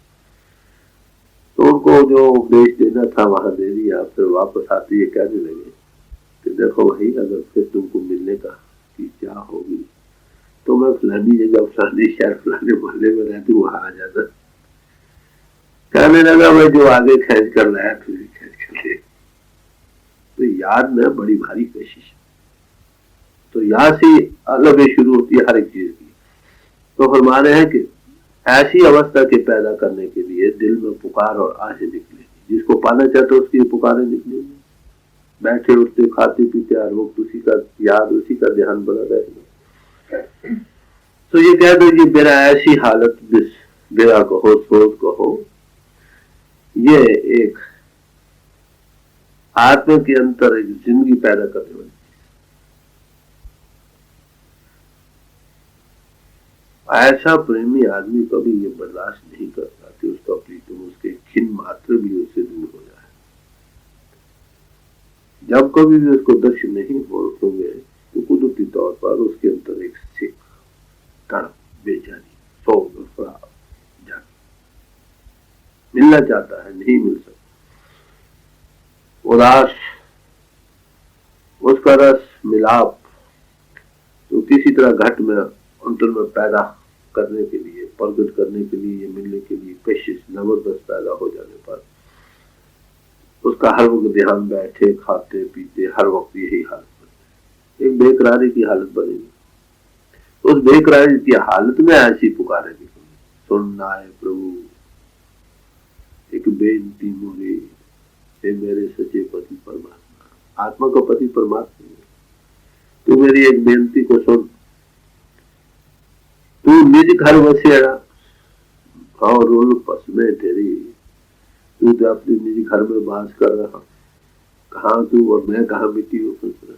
तो उनको जो उपदेश देना था वहां दे दिया। फिर वापस आते ये कहने लगे कि देखो भाई, अगर फिर तुमको मिलने का की क्या होगी तो मैं फलानी जगह, फलानी शहर, फलाने मोहल्ले में रहती हूँ, वहां आ जाना। कहने लगा मैं जो आगे खींच कर लाया तुझे खींच कर ले। तो याद में बड़ी भारी कशिश। तो यहाँ से अलग शुरू होती है हर एक चीज की। तो फरमा रहे हैं कि ऐसी अवस्था के पैदा करने के लिए दिल में पुकार और आहें निकलेगी। जिसको पाना चाहते उसकी पुकारें निकलेगी। बैठे उठते खाते पीते हर वक्त उसी का याद, उसी का ध्यान बना रहेगा। तो ये कह दो कि मेरा ऐसी हालत, मेरा कहो, सोच कहो, ये एक आत्मा के अंदर एक जिंदगी पैदा करने वाली। ऐसा प्रेमी आदमी कभी ये बर्दाश्त नहीं करता कि उसका प्रीतम उसके खिन मात्र भी उससे दूर हो जाए। जब कभी भी उसको दर्शन नहीं होंगे तो कुदरती तौर पर उसके अंदर एक सिक, तड़प, बेचैनी, सोच और फराग जाती। मिलना चाहता है, नहीं मिल सकता। उदास, उसका रस मिलाप तो किसी तरह घट में अंतर में पैदा करने के लिए, प्रकट करने के लिए, मिलने के लिए कशिश जबरदस्त पैदा हो जाने पर उसका हर वक्त ध्यान बैठे, खाते पीते हर वक्त यही हालत बने, एक बेकरारी की हालत बनेगी। उस बेकरारी की हालत में ऐसी पुकारे निकलेगी, सुनना है प्रभु एक बेनती मोरे, हे मेरे सच्चे पति परमात्मा। आत्मा का पति परमात्मा, तू मेरी एक बेनती को सुन। तू निज घर बसेड़ा और रोल पस में तेरी, तू तो अपने निज घर में बास कर रहा, कहाँ तू और मैं कहाँ मिट्टी हूँ फंस रहा।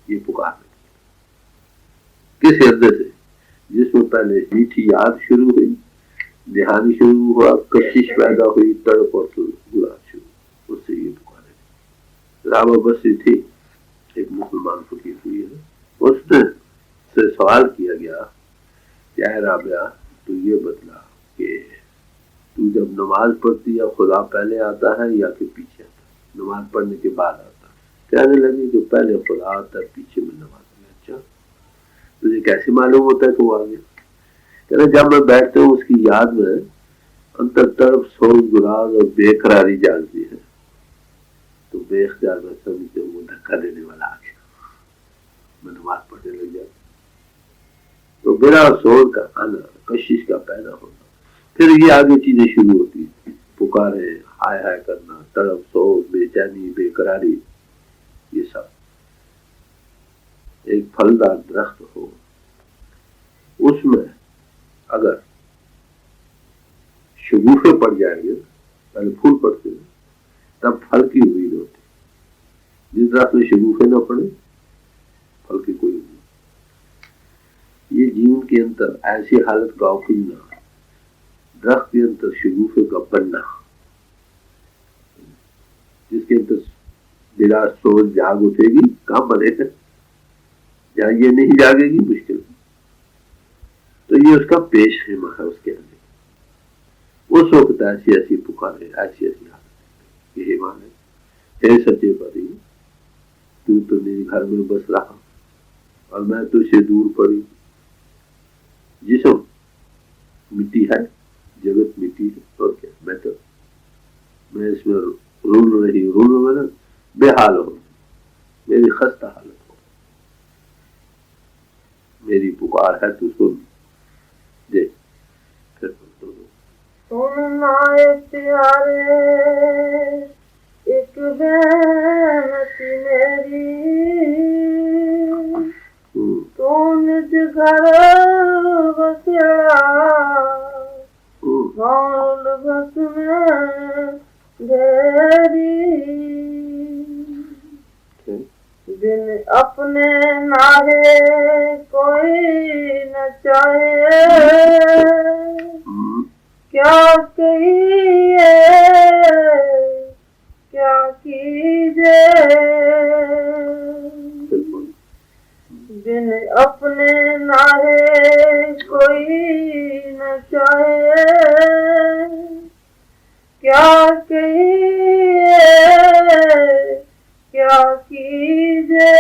ये पुकार किस हृदय से, जिसमें पहले मीठी याद शुरू हुई, ध्यान शुरू हुआ, कशिश पैदा हुई, तड़प और गुलाब शुरू, उससे ये पुकारे। रामा बसी थी, एक मुसलमान फकीर हुई है, उसने से सवाल किया गया, क्या है राबिया, तू ये बतला कि तू जब नमाज पढ़ती या खुदा पहले आता है या कि पीछे आता है? नमाज पढ़ने के बाद आता है। कहने लगी कि पहले खुदा आता है, पीछे में नमाज में। अच्छा, तुझे कैसे मालूम होता है कि वो आ गया? कहना जब मैं बैठता हूँ उसकी याद में अंतर तरफ सोच, गुराज और बेकरारी जागती है, तो बेख्तियार में समझते वो धक्का देने वाला आ गया, मैं नमाज पढ़ने लग जाता। तो बिना सोच का आना, कशिश का पैदा होना, फिर ये आगे चीजें शुरू होती, पुकारे, हाय हाय करना, तड़प, सोच, बेचैनी, बेकरारी, ये सब। एक फलदार दरख्त हो, उसमें अगर शगुफे पड़ जाएंगे, पहले फूल पड़ते हैं तब फल की उम्मीद होती। जिस दरख्त में शगुफे न पड़े, फल की कोई उम्मीद। ये जीवन के अंदर ऐसी हालत का खुलना, दरख्त के अंदर शगुफे का बनना, जिसके अंदर बिना सोच जाग उठेगी, कहां बनेगा? जहां ये नहीं जागेगी मुश्किल। तो ये उसका पेश खेमा है उसके अंदर। उस वक्त ऐसी ऐसी पुकारे, ऐसी ऐसी हालत, ये हिमालय हे सच्चे पति, तू तो निज घर में बस रहा और मैं तुझसे दूर पड़ी। जिसम मिट्टी है, जगत मिट्टी है, और क्या मैं इसमें रूल रही हूँ। रूल में ना बेहाल हो, मेरी खस्ता हालत हो, मेरी पुकार है तू सुन दे। फिर सुनाए प्यारे एक बेनती मेरी, तू निज घर बसेड़ा गौल बस में ढेरी। बिन अपने नाहे कोई न चाहे, क्या कहिए क्या कीजे। बिन अपने नाहे कोई न चाहे, क्या कहिए क्या कीजे।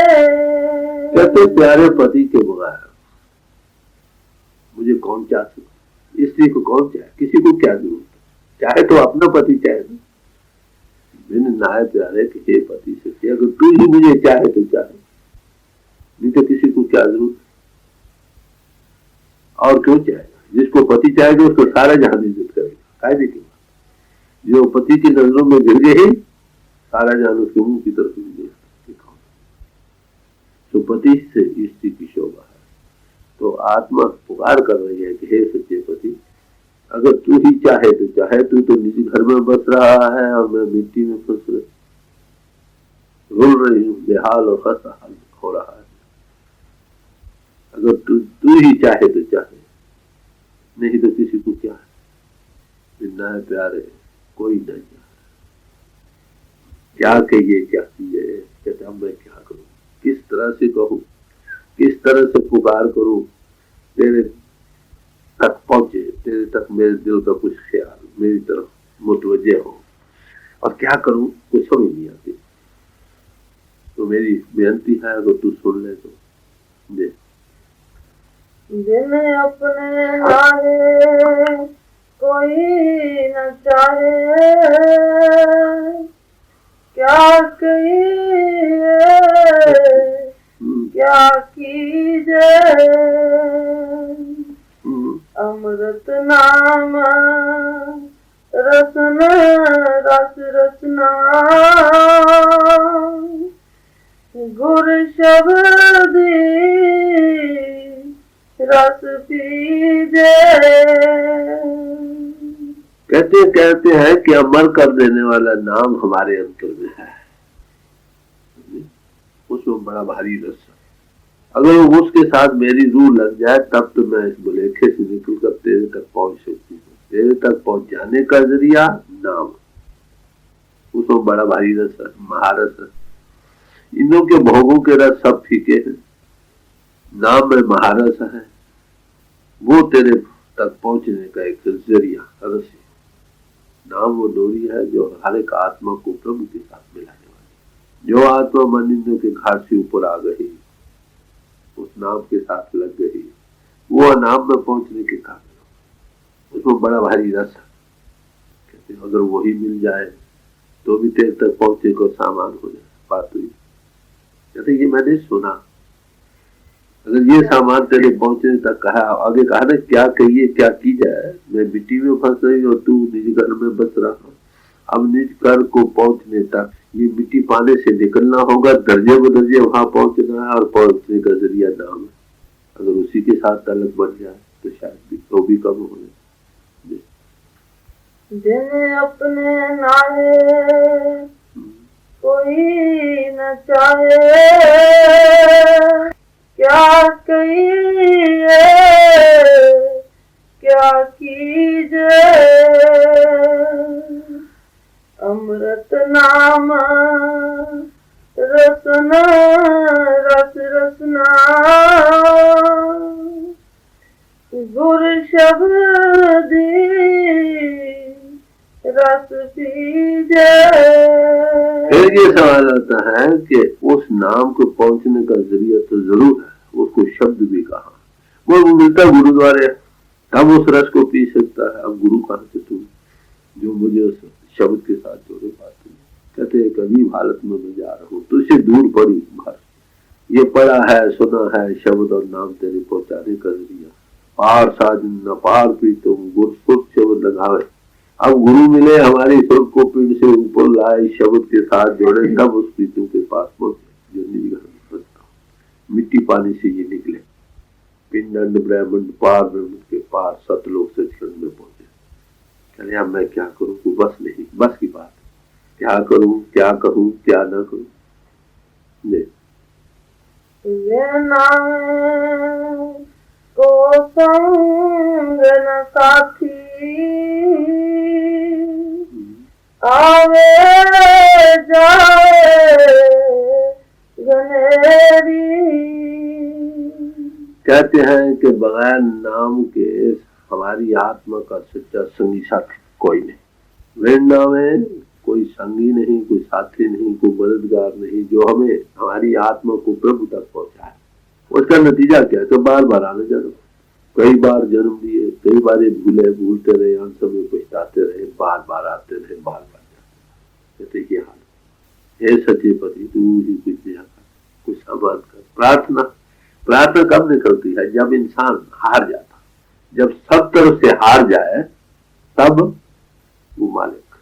कहते प्यारे पति के बगैर मुझे कौन चाह सकता, स्त्री को कौन चाहे, किसी को क्या जरूरत, चाहे तो अपना पति चाहे ना। बिन नाय प्यारे कि हे पति से, अगर तू ही मुझे चाहे तो चाहे, नहीं तो किसी को क्या जरूरत। और क्यों चाहेगा, जिसको पति चाहेगा उसको सारा जहान इज्जत करेगा। कायदे की बात, जो पति की नजरों में गिर गए सारा जहान उसके मुंह की तरफ देखा। तो पति से स्त्री की शोभा है। तो आत्मा पुकार कर रही है कि हे सच्चे पति, अगर तू ही चाहे तो चाहे, तू तो निजी घर में बस रहा है और मैं मिट्टी में फंस रही, रुल रही हूँ, बेहाल और खस्ता हाल हो रहा है। अगर तू ही चाहे तो चाहे, नहीं तो किसी को क्या है। बिना प्यारे कोई नहीं चाहे, क्या कहिए क्या कीजिए। कहता मैं क्या करूं, किस तरह से कहूं, किस तरह से पुकार करूं, तेरे तक पहुंचे, तेरे तक मेरे दिल का कुछ ख्याल मेरी तरफ मुतवज्जे हो, और क्या करूं कुछ समझ नहीं आती। तो मेरी बेनती है, अगर तू सुन ले तो दे। बिन अपने नाहे कोई न चाहे, क्या कहिए क्या कीजे। अमृत नाम रसन रस रचना, गुर शब्दी रस पीजे। कहते हैं कि अमर कर देने वाला नाम हमारे अंतर में है, उसमें बड़ा भारी रस है। अगर उसके साथ मेरी रूह लग जाए तब तो मैं इस बुलेखे से निकलकर तेरे तक पहुंच सकती हूँ। तेरे तक पहुंच जाने का जरिया नाम, उसमें बड़ा भारी रस है, महारस है। इनों के भोगों के रस सब फीके हैं, नाम में महारस है, वो तेरे तक पहुंचने का एक जरिया रस है। नाम वो डोरी है जो हर एक आत्मा को प्रभु के साथ मिलाने वाली। जो आत्मा मन इंद्रियों के घाट से ऊपर आ गई, उस नाम के साथ लग गई, वो नाम में पहुंचने के कारण उसमें बड़ा भारी रस है। कहते अगर वही मिल जाए तो भी तेरे तक पहुंचने को सामान हो जाए। बात हुई, कहते ये मैंने सुना, अगर ये सामान तेरे पहुंचने तक कहा, आगे कहा ना क्या कहिए क्या की जाए। मैं मिट्टी में फंस रही और तू निज घर में बस रहा। अब निज घर को पहुंचने तक ये मिट्टी पाने से निकलना होगा, दर्जे ब दर्जे वहां पहुंचना है, और पहुंचने का जरिया नाम है। अगर उसी के साथ तलक बन जाए तो शायद भी तो भी कम हो जाए। जिन्हें अपने नाहे कोई न चाहे, क्या कहिए क्या कीजे। अमृत नाम रसना रस रसना, गुर शब्दी रस पीजे। हे फिर ये सवाल आता है कि उस नाम को पहुंचने का जरिया तो जरूर है, उसको शब्द भी कहा, वो मिलता गुरुद्वारे, तब उस रस को पी सकता है। अब गुरु कहाँ से तुम जो मुझे उस शब्द के साथ जोड़े पाते हैं। कहते हैं कभी भारत में मैं जा रहा हूँ, तुझसे दूर पड़ी घर, ये पढ़ा है सुना है शब्द और नाम तेरे पहुंचाने का जरिया, पार साजन न पार प्रीतम गुर सुख शब्द लगावे। अब गुरु मिले, हमारी सुर को पिंड से ऊपर लाए, शब्द के साथ जोड़े, तब उस प्रीतम के पास पहुंचे जो निज घर में बसता हूं। मिट्टी पानी से ये निकले, पिंड ब्रह्मंड पार ब्रह्मंड के पार सतलोक से क्षण में पहुंचे। कहले अब मैं क्या करूं, तू बस नहीं, बस की बात, क्या करूं, क्या कहूं, क्या ना करूं। को संग न साथी आवे जाए गहरी। कहते हैं कि बगैर नाम के हमारी आत्मा का सच्चा संगी साथी कोई नहीं। वृंदा में कोई संगी नहीं, कोई साथी नहीं, कोई मददगार नहीं जो हमें हमारी आत्मा को प्रभु तक पहुंचाए। उसका नतीजा क्या है? तो बार बार आने जाना, कई बार जन्म दिए, कई बार भूलते रहे, अंत में पछताते रहे, बार बार आते रहे, बार बार जाते। कहते हाल हे सच्चे पति, तू ही कुछ दिया कर, कुछ समाधान कर। प्रार्थना कब निकलती है? जब इंसान हार जाता, जब सब तरफ से हार जाए तब वो मालिक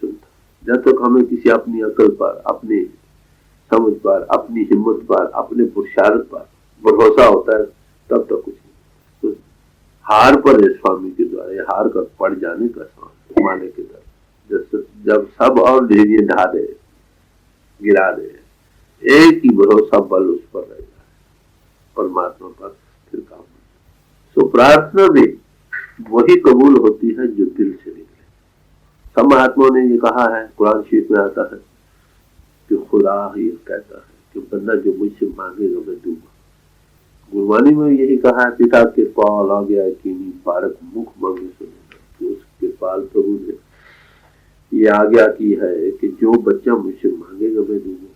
सुनता। जब तक हमें किसी अपनी अकल पर, अपनी समझ पर, अपनी हिम्मत पर, अपने पुरुषार्थ पर भरोसा होता है तब तक कुछ नहीं। तो हार पर है स्वामी के द्वारा, हार कर पड़ जाने का स्वामी मालिक के द्वारा। जब सब और धैर्य ढा दे, गिरा दे, एक ही भरोसा बल उस पर रहेगा, परमात्मा पर, फिर काम। सो प्रार्थना भी वही कबूल होती है जो दिल से निकले। सब महात्माओं ने ये कहा है, कुरान शरीफ में आता है कि खुदा ही कहता है कि बंदा जो मुझसे मांगेगा मैं दूंगा। गुरबानी में यही कहा है, पिता के पाल आ गया कि बारक मुख मांगे सुनेगा। उसके पाल प्रभु ने ये आज्ञा की है कि जो बच्चा मुझसे मांगेगा मैं दूंगा।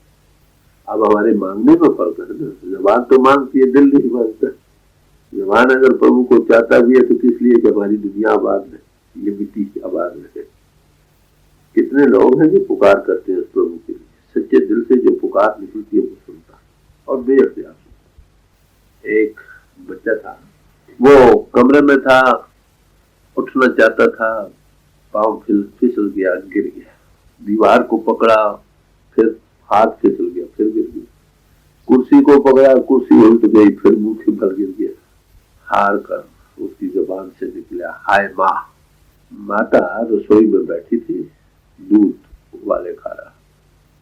अब हमारे मांगने में फर्क है ना, जबान तो मांगती है, दिल नहीं मांगता। जबान अगर प्रभु को चाहता भी है तो किस लिए कि हमारी दुनिया आबाद रहे, ये मिट्टी आबाद रहे। कितने लोग हैं जो पुकार करते हैं उस प्रभु के लिए, सच्चे दिल से जो पुकार निकलती है वो सुनता और बेअख्तियार सुनता। एक बच्चा था, वो कमरे में था, उठना चाहता था, पाँव फिसल गया, गिर गया, दीवार को पकड़ा, फिर हाथ फिसल गया, फिर गिर गया, कुर्सी को पकड़ा, कुर्सी उल्ट गई, फिर मुंह के बल गिर गया। हार कर उसकी जुबान से निकला हाय माँ। माता रसोई में बैठी थी, दूध वाले खा रहा।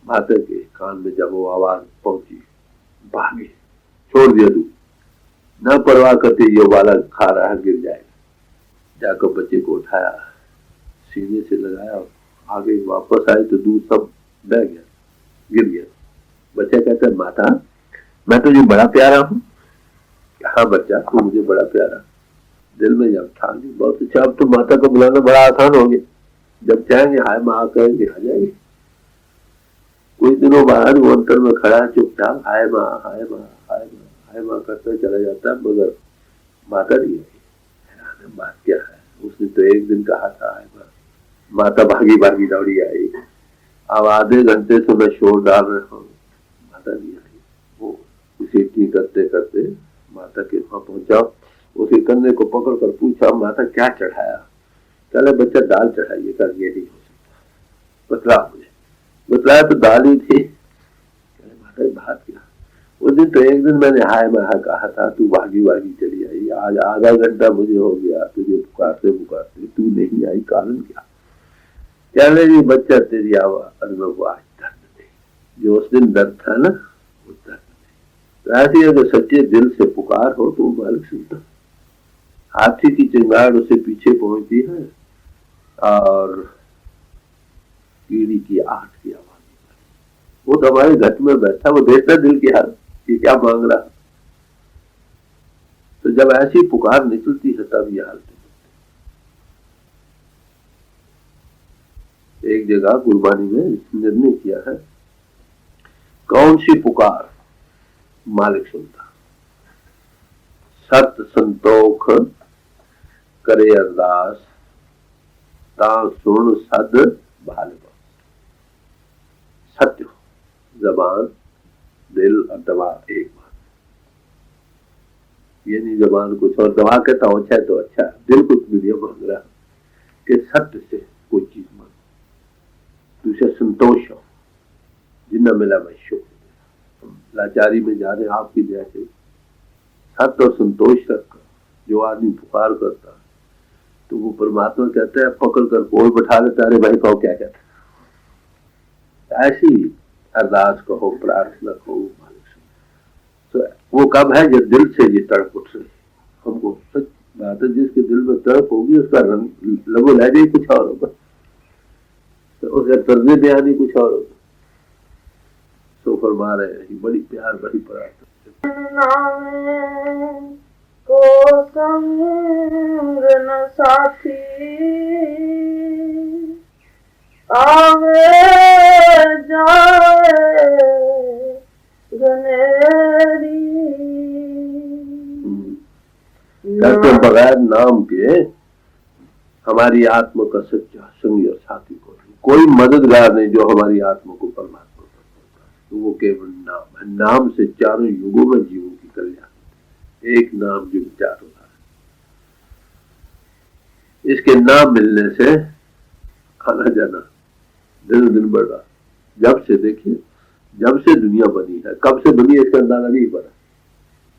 माता के कान में जब वो आवाज पहुंची, भागी, छोड़ दिया दूध, न परवाह करते ये वाला खा रहा है, गिर जाएगा। जाकर बच्चे को उठाया, सीने से लगाया, आगे वापस आई तो दूध सब बह गया, गिर गया। बच्चा कहता है माता मैं तुझे बड़ा प्यारा हूँ। हाँ बच्चा तू मुझे बड़ा प्यारा। दिल में जब ठान ली, बहुत अच्छा, अब तो माता को बुलाना बड़ा आसान हो गया, जब चाहेंगे हाय माँ कहेंगे आ जाएंगे। कुछ दिनों बाद वो अंतर में खड़ा चुपचाप हाय माँ हाय माँ हाय माँ हाय माँ करता चला जाता, मगर माता नहीं आई। बात क्या है, उसने तो एक दिन कहा था हाय माँ। माता भागी भागी दौड़ी आई, अब आधे घंटे से मैं शोर डाल रहा हूँ, माता नहीं आई। वो उसे करते करते माता के वहां पहुंचा, उसके कंधे को पकड़ कर पूछा माता क्या चढ़ाया? चले बच्चा दाल चढ़ाइए। कर ये नहीं हो सकता, बतला मुझे। बतलाया तो दाल ही थी। माता बात क्या? उस दिन तो एक दिन मैंने हाय महा कहा था, तू भागी भागी चली आई, आज आधा घंटा मुझे हो गया तुझे पुकारते पुकारते, तू नहीं आई, कारण क्या? क्या लगी बच्चा तेरी आवाज में वो आज दर्द नहीं, जो उस दिन दर्द था ना वो दर्द नहीं। ऐसी अगर सच्चे दिल से पुकार हो तो मालिक सुनता। हाथी की चिंगार उसे पीछे पहुंचती है और कीड़ी की आहट की आवाज, वो तो हमारे घर में बैठा, वो देखता दिल की हालत कि क्या मांग रहा। तो जब ऐसी पुकार निकलती है तब ये हालत। एक जगह गुरबानी में निर्णय किया है कौन सी पुकार मालिक सुनता। सत संतोख करे अरदास, ता सुन सद भाले। सत्य जबान दिल और दिमाग एक बात, ये नहीं जबान कुछ और दिमाग कहता हो अच्छा है तो अच्छा, दिल कुछ भी मांग रहा कि सत्य से कोई चीज मांग, दूसरा संतोष हो, जिन्ना मिला मैं शुक्र। हम लाचारी में जा रहे आपकी दया से, सत्य और संतोष रखकर जो आदमी पुकार करता तो वो परमात्मा कहता है पकड़ कर कोई बैठा लेता, अरे भाई कहो क्या कहता। ऐसी अरदास कहो, प्रार्थना कहो मालिक से। तो वो कब है जब दिल से ये तड़प उठ रही। हमको सच बात है, जिसके दिल में तड़प होगी उसका रंग लगो लहजे कुछ और होगा, तो उसका तर्ज बयानी कुछ और होगा। तो फरमा रहे हैं बड़ी प्यार बड़ी प्रार्थना। को संग न साथी, आवे जाए घनेरी। कहते बगैर नाम के हमारी आत्मा का सच्चा संगी और साथी कोई मददगार नहीं जो हमारी आत्मा को परमात्मा पर पहुंचा। तो वो केवल नाम है। नाम से चारों युगों में जीवों की कल्याण, एक नाम जो विचार हो रहा है, इसके नाम मिलने से आना जाना दिन दिन बढ़ रहा। जब से देखिए, जब से दुनिया बनी है, कब से बनी है इसका अंदाजा नहीं पड़ा,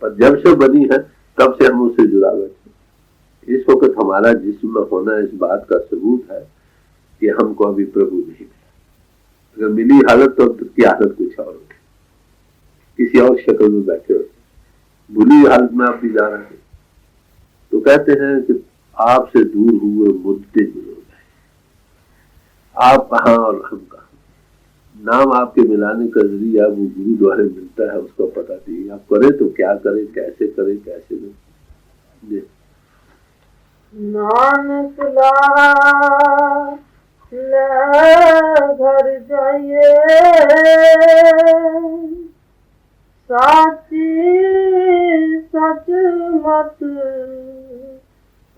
पर जब से बनी है तब से हम उससे जुड़ा बैठे। इस वक्त हमारा जिस्म में होना इस बात का सबूत है कि हमको अभी प्रभु नहीं मिला। अगर मिली हालत तो उसकी हालत कुछ और होगी, किसी और शक्ल में बैठे होते, बुरी हालत में आप भी जा रहे हैं। तो कहते हैं कि आपसे दूर हुए मुद्दे जुड़ गए, आप कहाँ और हम कहाँ। नाम आपके मिलाने का जरिया वो गुरु द्वारा मिलता है, उसका पता नहीं। आप करें तो क्या करें, कैसे करें, कैसे नहीं। नानक ले घर जाइए, साची सच मत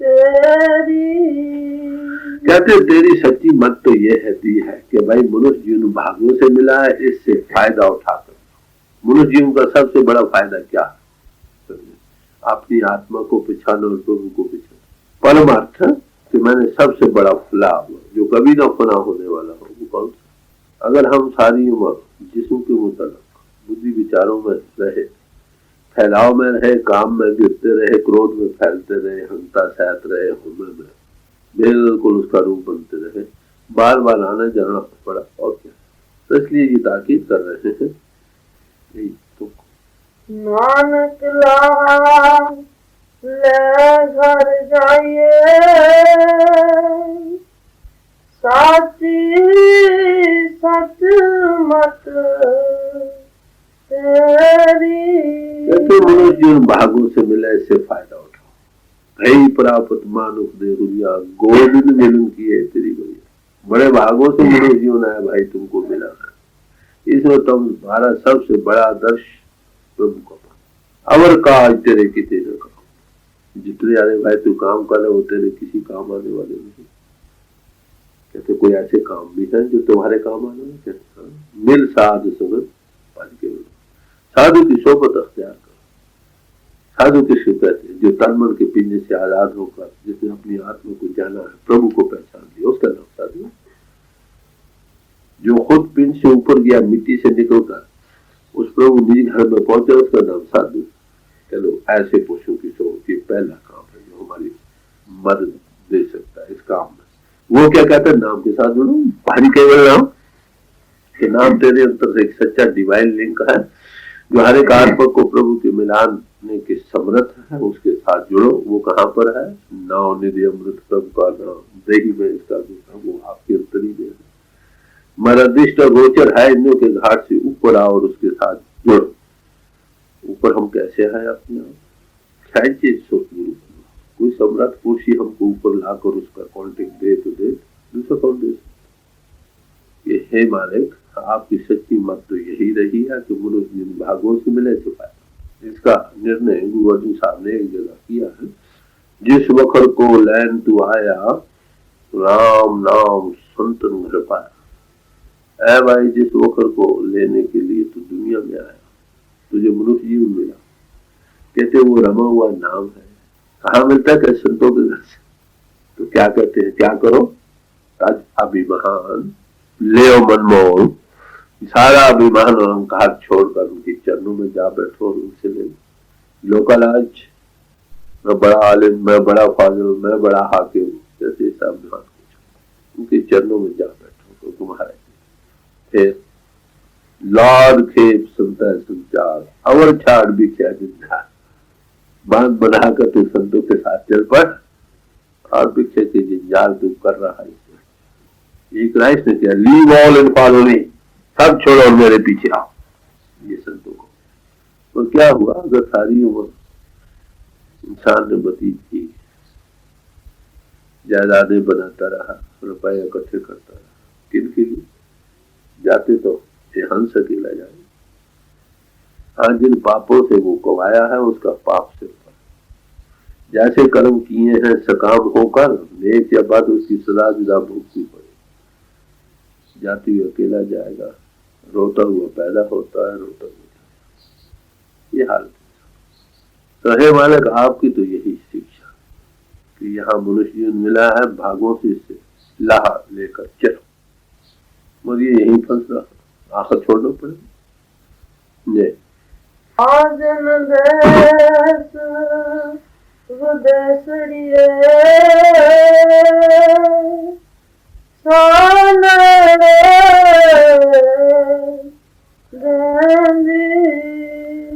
तेरी। कहते तेरी सच्ची मत तो ये दी है कि भाई मनुष्य जीवन भागों से मिला है, इससे फायदा उठाकर। मनुष्य जीवन का सबसे बड़ा फायदा क्या है? अपनी आत्मा को पहचानो और प्रभु को पहचानो। परम अर्थ कि मैंने सबसे बड़ा लाभ जो कभी ना फना होने वाला हो वो कौन सा? अगर हम सारी उम्र जिस्म के मुताबिक बुद्धि विचारों में रहे, फैलाव में रहे, काम में गिरते रहे, क्रोध में फैलते रहे, हंता सहत रहे, हुनर में बिल्कुल उसका रूप बनते रहे, बार बार आना जाना पड़ा और क्या। तो इसलिए ये ताकीद कर रहे हैं तो नानक ले घर जाइए, साची सच मत तेरी। मनुष्य जीवन भागों से मिला, इससे फायदा उठाओ। भई प्राप्त मानुष दे दुनिया, गोविंद मिलन की है तेरी बढ़िया। बड़े भागों से मनुष्य जीवन आया भाई, तुमको मिला है। इसमें तुम्हारा सबसे बड़ा आदर्श प्रभु को अवर का तेरे की तेरे का। जितने आने भाई तू काम कर रहे हो तेरे किसी काम आने वाले नहीं। कहते कोई ऐसे काम भी है जो तुम्हारे काम आने वाले। कहते मिल साधु संगत के साधु की सोबत अख्तियार करो। साधु किसको कहते हैं? जो तन मन के पिंजरे से आजाद होकर जिसने अपनी आत्मा को जाना है, प्रभु को पहचान लिया, उसका नाम साधु। जो खुद पिंड से ऊपर गया, मिट्टी से निकलकर उस प्रभु निज घर में पहुंचे, उसका नाम साधु। चलो ऐसे पुरुषों की सोच ये पहला काम है जो हमारी मदद दे सकता है इस काम में। वो क्या कहते हैं? नाम के साथ जुड़ो। भारी केवल नाम के नाम तेरे अंतर से एक सच्चा डिवाइन लिंक है जो हर एक आत्मा को प्रभु के मिलाने के समर्थ है। उसके साथ जुड़ो। वो कहाँ पर है? नाव निधि अमृत प्रभु का नाम दही में इसका वो आपके अंतर ही में है। मरदिष्ट गोचर है इनों के घाट से ऊपर आओ और उसके साथ जुड़ो। ऊपर हम कैसे हैं? अपने आप खेचे सोच गुरु। कोई सम्राट पुरुष ही हमको ऊपर लाकर उसका कॉन्टेक्ट दे तो दे, दूसरा कौन दे? ये हे मालिक आपकी सच्ची मत तो यही रही है कि मनुष्य जिन भागों से मिले छुपाए। इसका निर्णय गुरु अर्जुन साहब ने एक जगह किया है, जिस वखर को लैन तू आया, राम नाम संतन घर पाया। ऐ भाई, जिस वखर को लेने के लिए तू दुनिया में आया, तुझे मनुष्य जीवन मिला, कहते वो रमा हुआ नाम है। कहाँ मिलता है? कैसे? संतों के घर से। तो क्या कहते हैं, क्या करो? आज अभिमान ले मनमोहन, सारा अभिमान और अहंकार छोड़कर उनके चरणों में जा बैठो और उनसे ले लोकलाज, मैं बड़ा आलिम, मैं बड़ा फाजिल, मैं बड़ा हाकिम, जैसे सब उनके चरणों में जा बैठो तो तुम्हारे फिर लाद खेप सुनता है संचार, अवर छाड़ भी क्या जिंदा, बांध बनाकर तू संतों के साथ चल पड़ और पीछे के जंजाल तू कर रहा है। ये क्राइस्ट ने किया, leave all and follow me, सब छोड़ो और मेरे पीछे आओ, ये संतों को। तो क्या हुआ? अगर सारी उम्र इंसान ने बतीत की, जायदादें बनाता रहा, रुपए इकट्ठे करता रहा, किनके लिए? जाते तो ये हंस अकेला जाए। हाँ, जिन पापों से वो कमाया है उसका पाप से ऊपर, जैसे कर्म किए हैं सकाम होकर, नेक या बद उसकी सदा जुदा भुगतनी पड़े। जाती हुआ अकेला जाएगा, रोता हुआ पैदा होता है, रोता हुआ ये हाल। तो हे मालिक, आपकी तो यही शिक्षा कि यहाँ मनुष्य जीवन मिला है, भागों से इससे लाह लेकर चलो, मगर ये यही फंस रहा, आखिर छोड़ना पड़े। आजन देश विदेशड़िए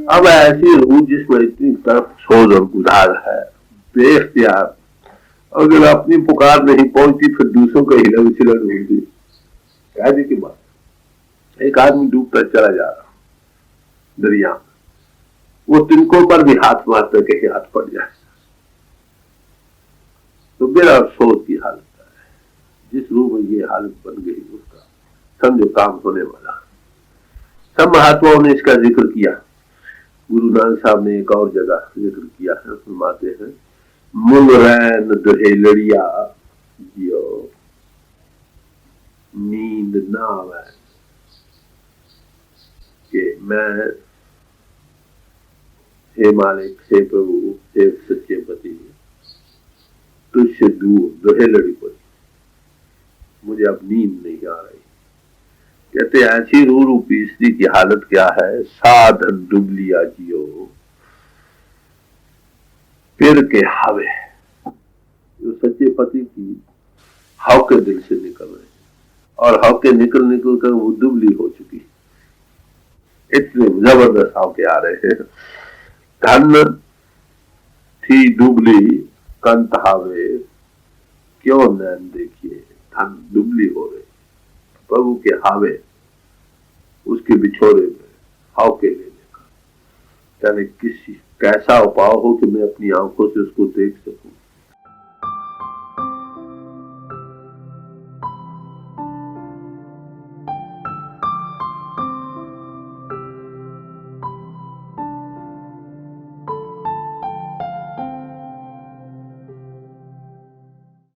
अब ऐसी रूह जिसमें इतनी तरफ सोच और गुजार है, बेख्तियार, अगर अपनी पुकार नहीं पहुंचती फिर दूसरों का हिला विचला ढूंढती। कहने की बात, एक आदमी डूबता चला जा रहा दरिया में, वो तिनकों पर भी हाथ मारता कहीं हाथ पड़ जाए, तो मेरा अफसोस की हालत है। जिस रूह में ये हालत बन गई उसका समझो काम होने वाला। सब महात्माओं ने इसका जिक्र किया। गुरु नानक साहब ने एक और जगह जिक्र किया है, फरमाते हैं, मुल रैन दुहेलड़िया जियो नींद ना आवे, कि मैं, हे मालिक, हे प्रभु, हे सच्चे पति, तुझसे दूर दुहेलड़ी पड़ी, मुझे अब नींद नहीं आ रही। कहते ऐसी रू रूपी स्त्री की हालत क्या है? साधन डूब लिया जियो फिर के हवे। जो सच्चे पति की हाव के दिल से निकल रहे हैं, और हाव के निकल कर वो दुबली हो चुकी, इतने जबरदस्त हाव के आ रहे हैं। धन थी दुबली कंत हावे, क्यों नैन देखिए, धन दुबली हो रही, प्रभु के हावे, उसके बिछोड़े में हाव के लेने का, यानी किसी कैसा उपाय हो कि मैं अपनी आंखों से उसको देख सकूं।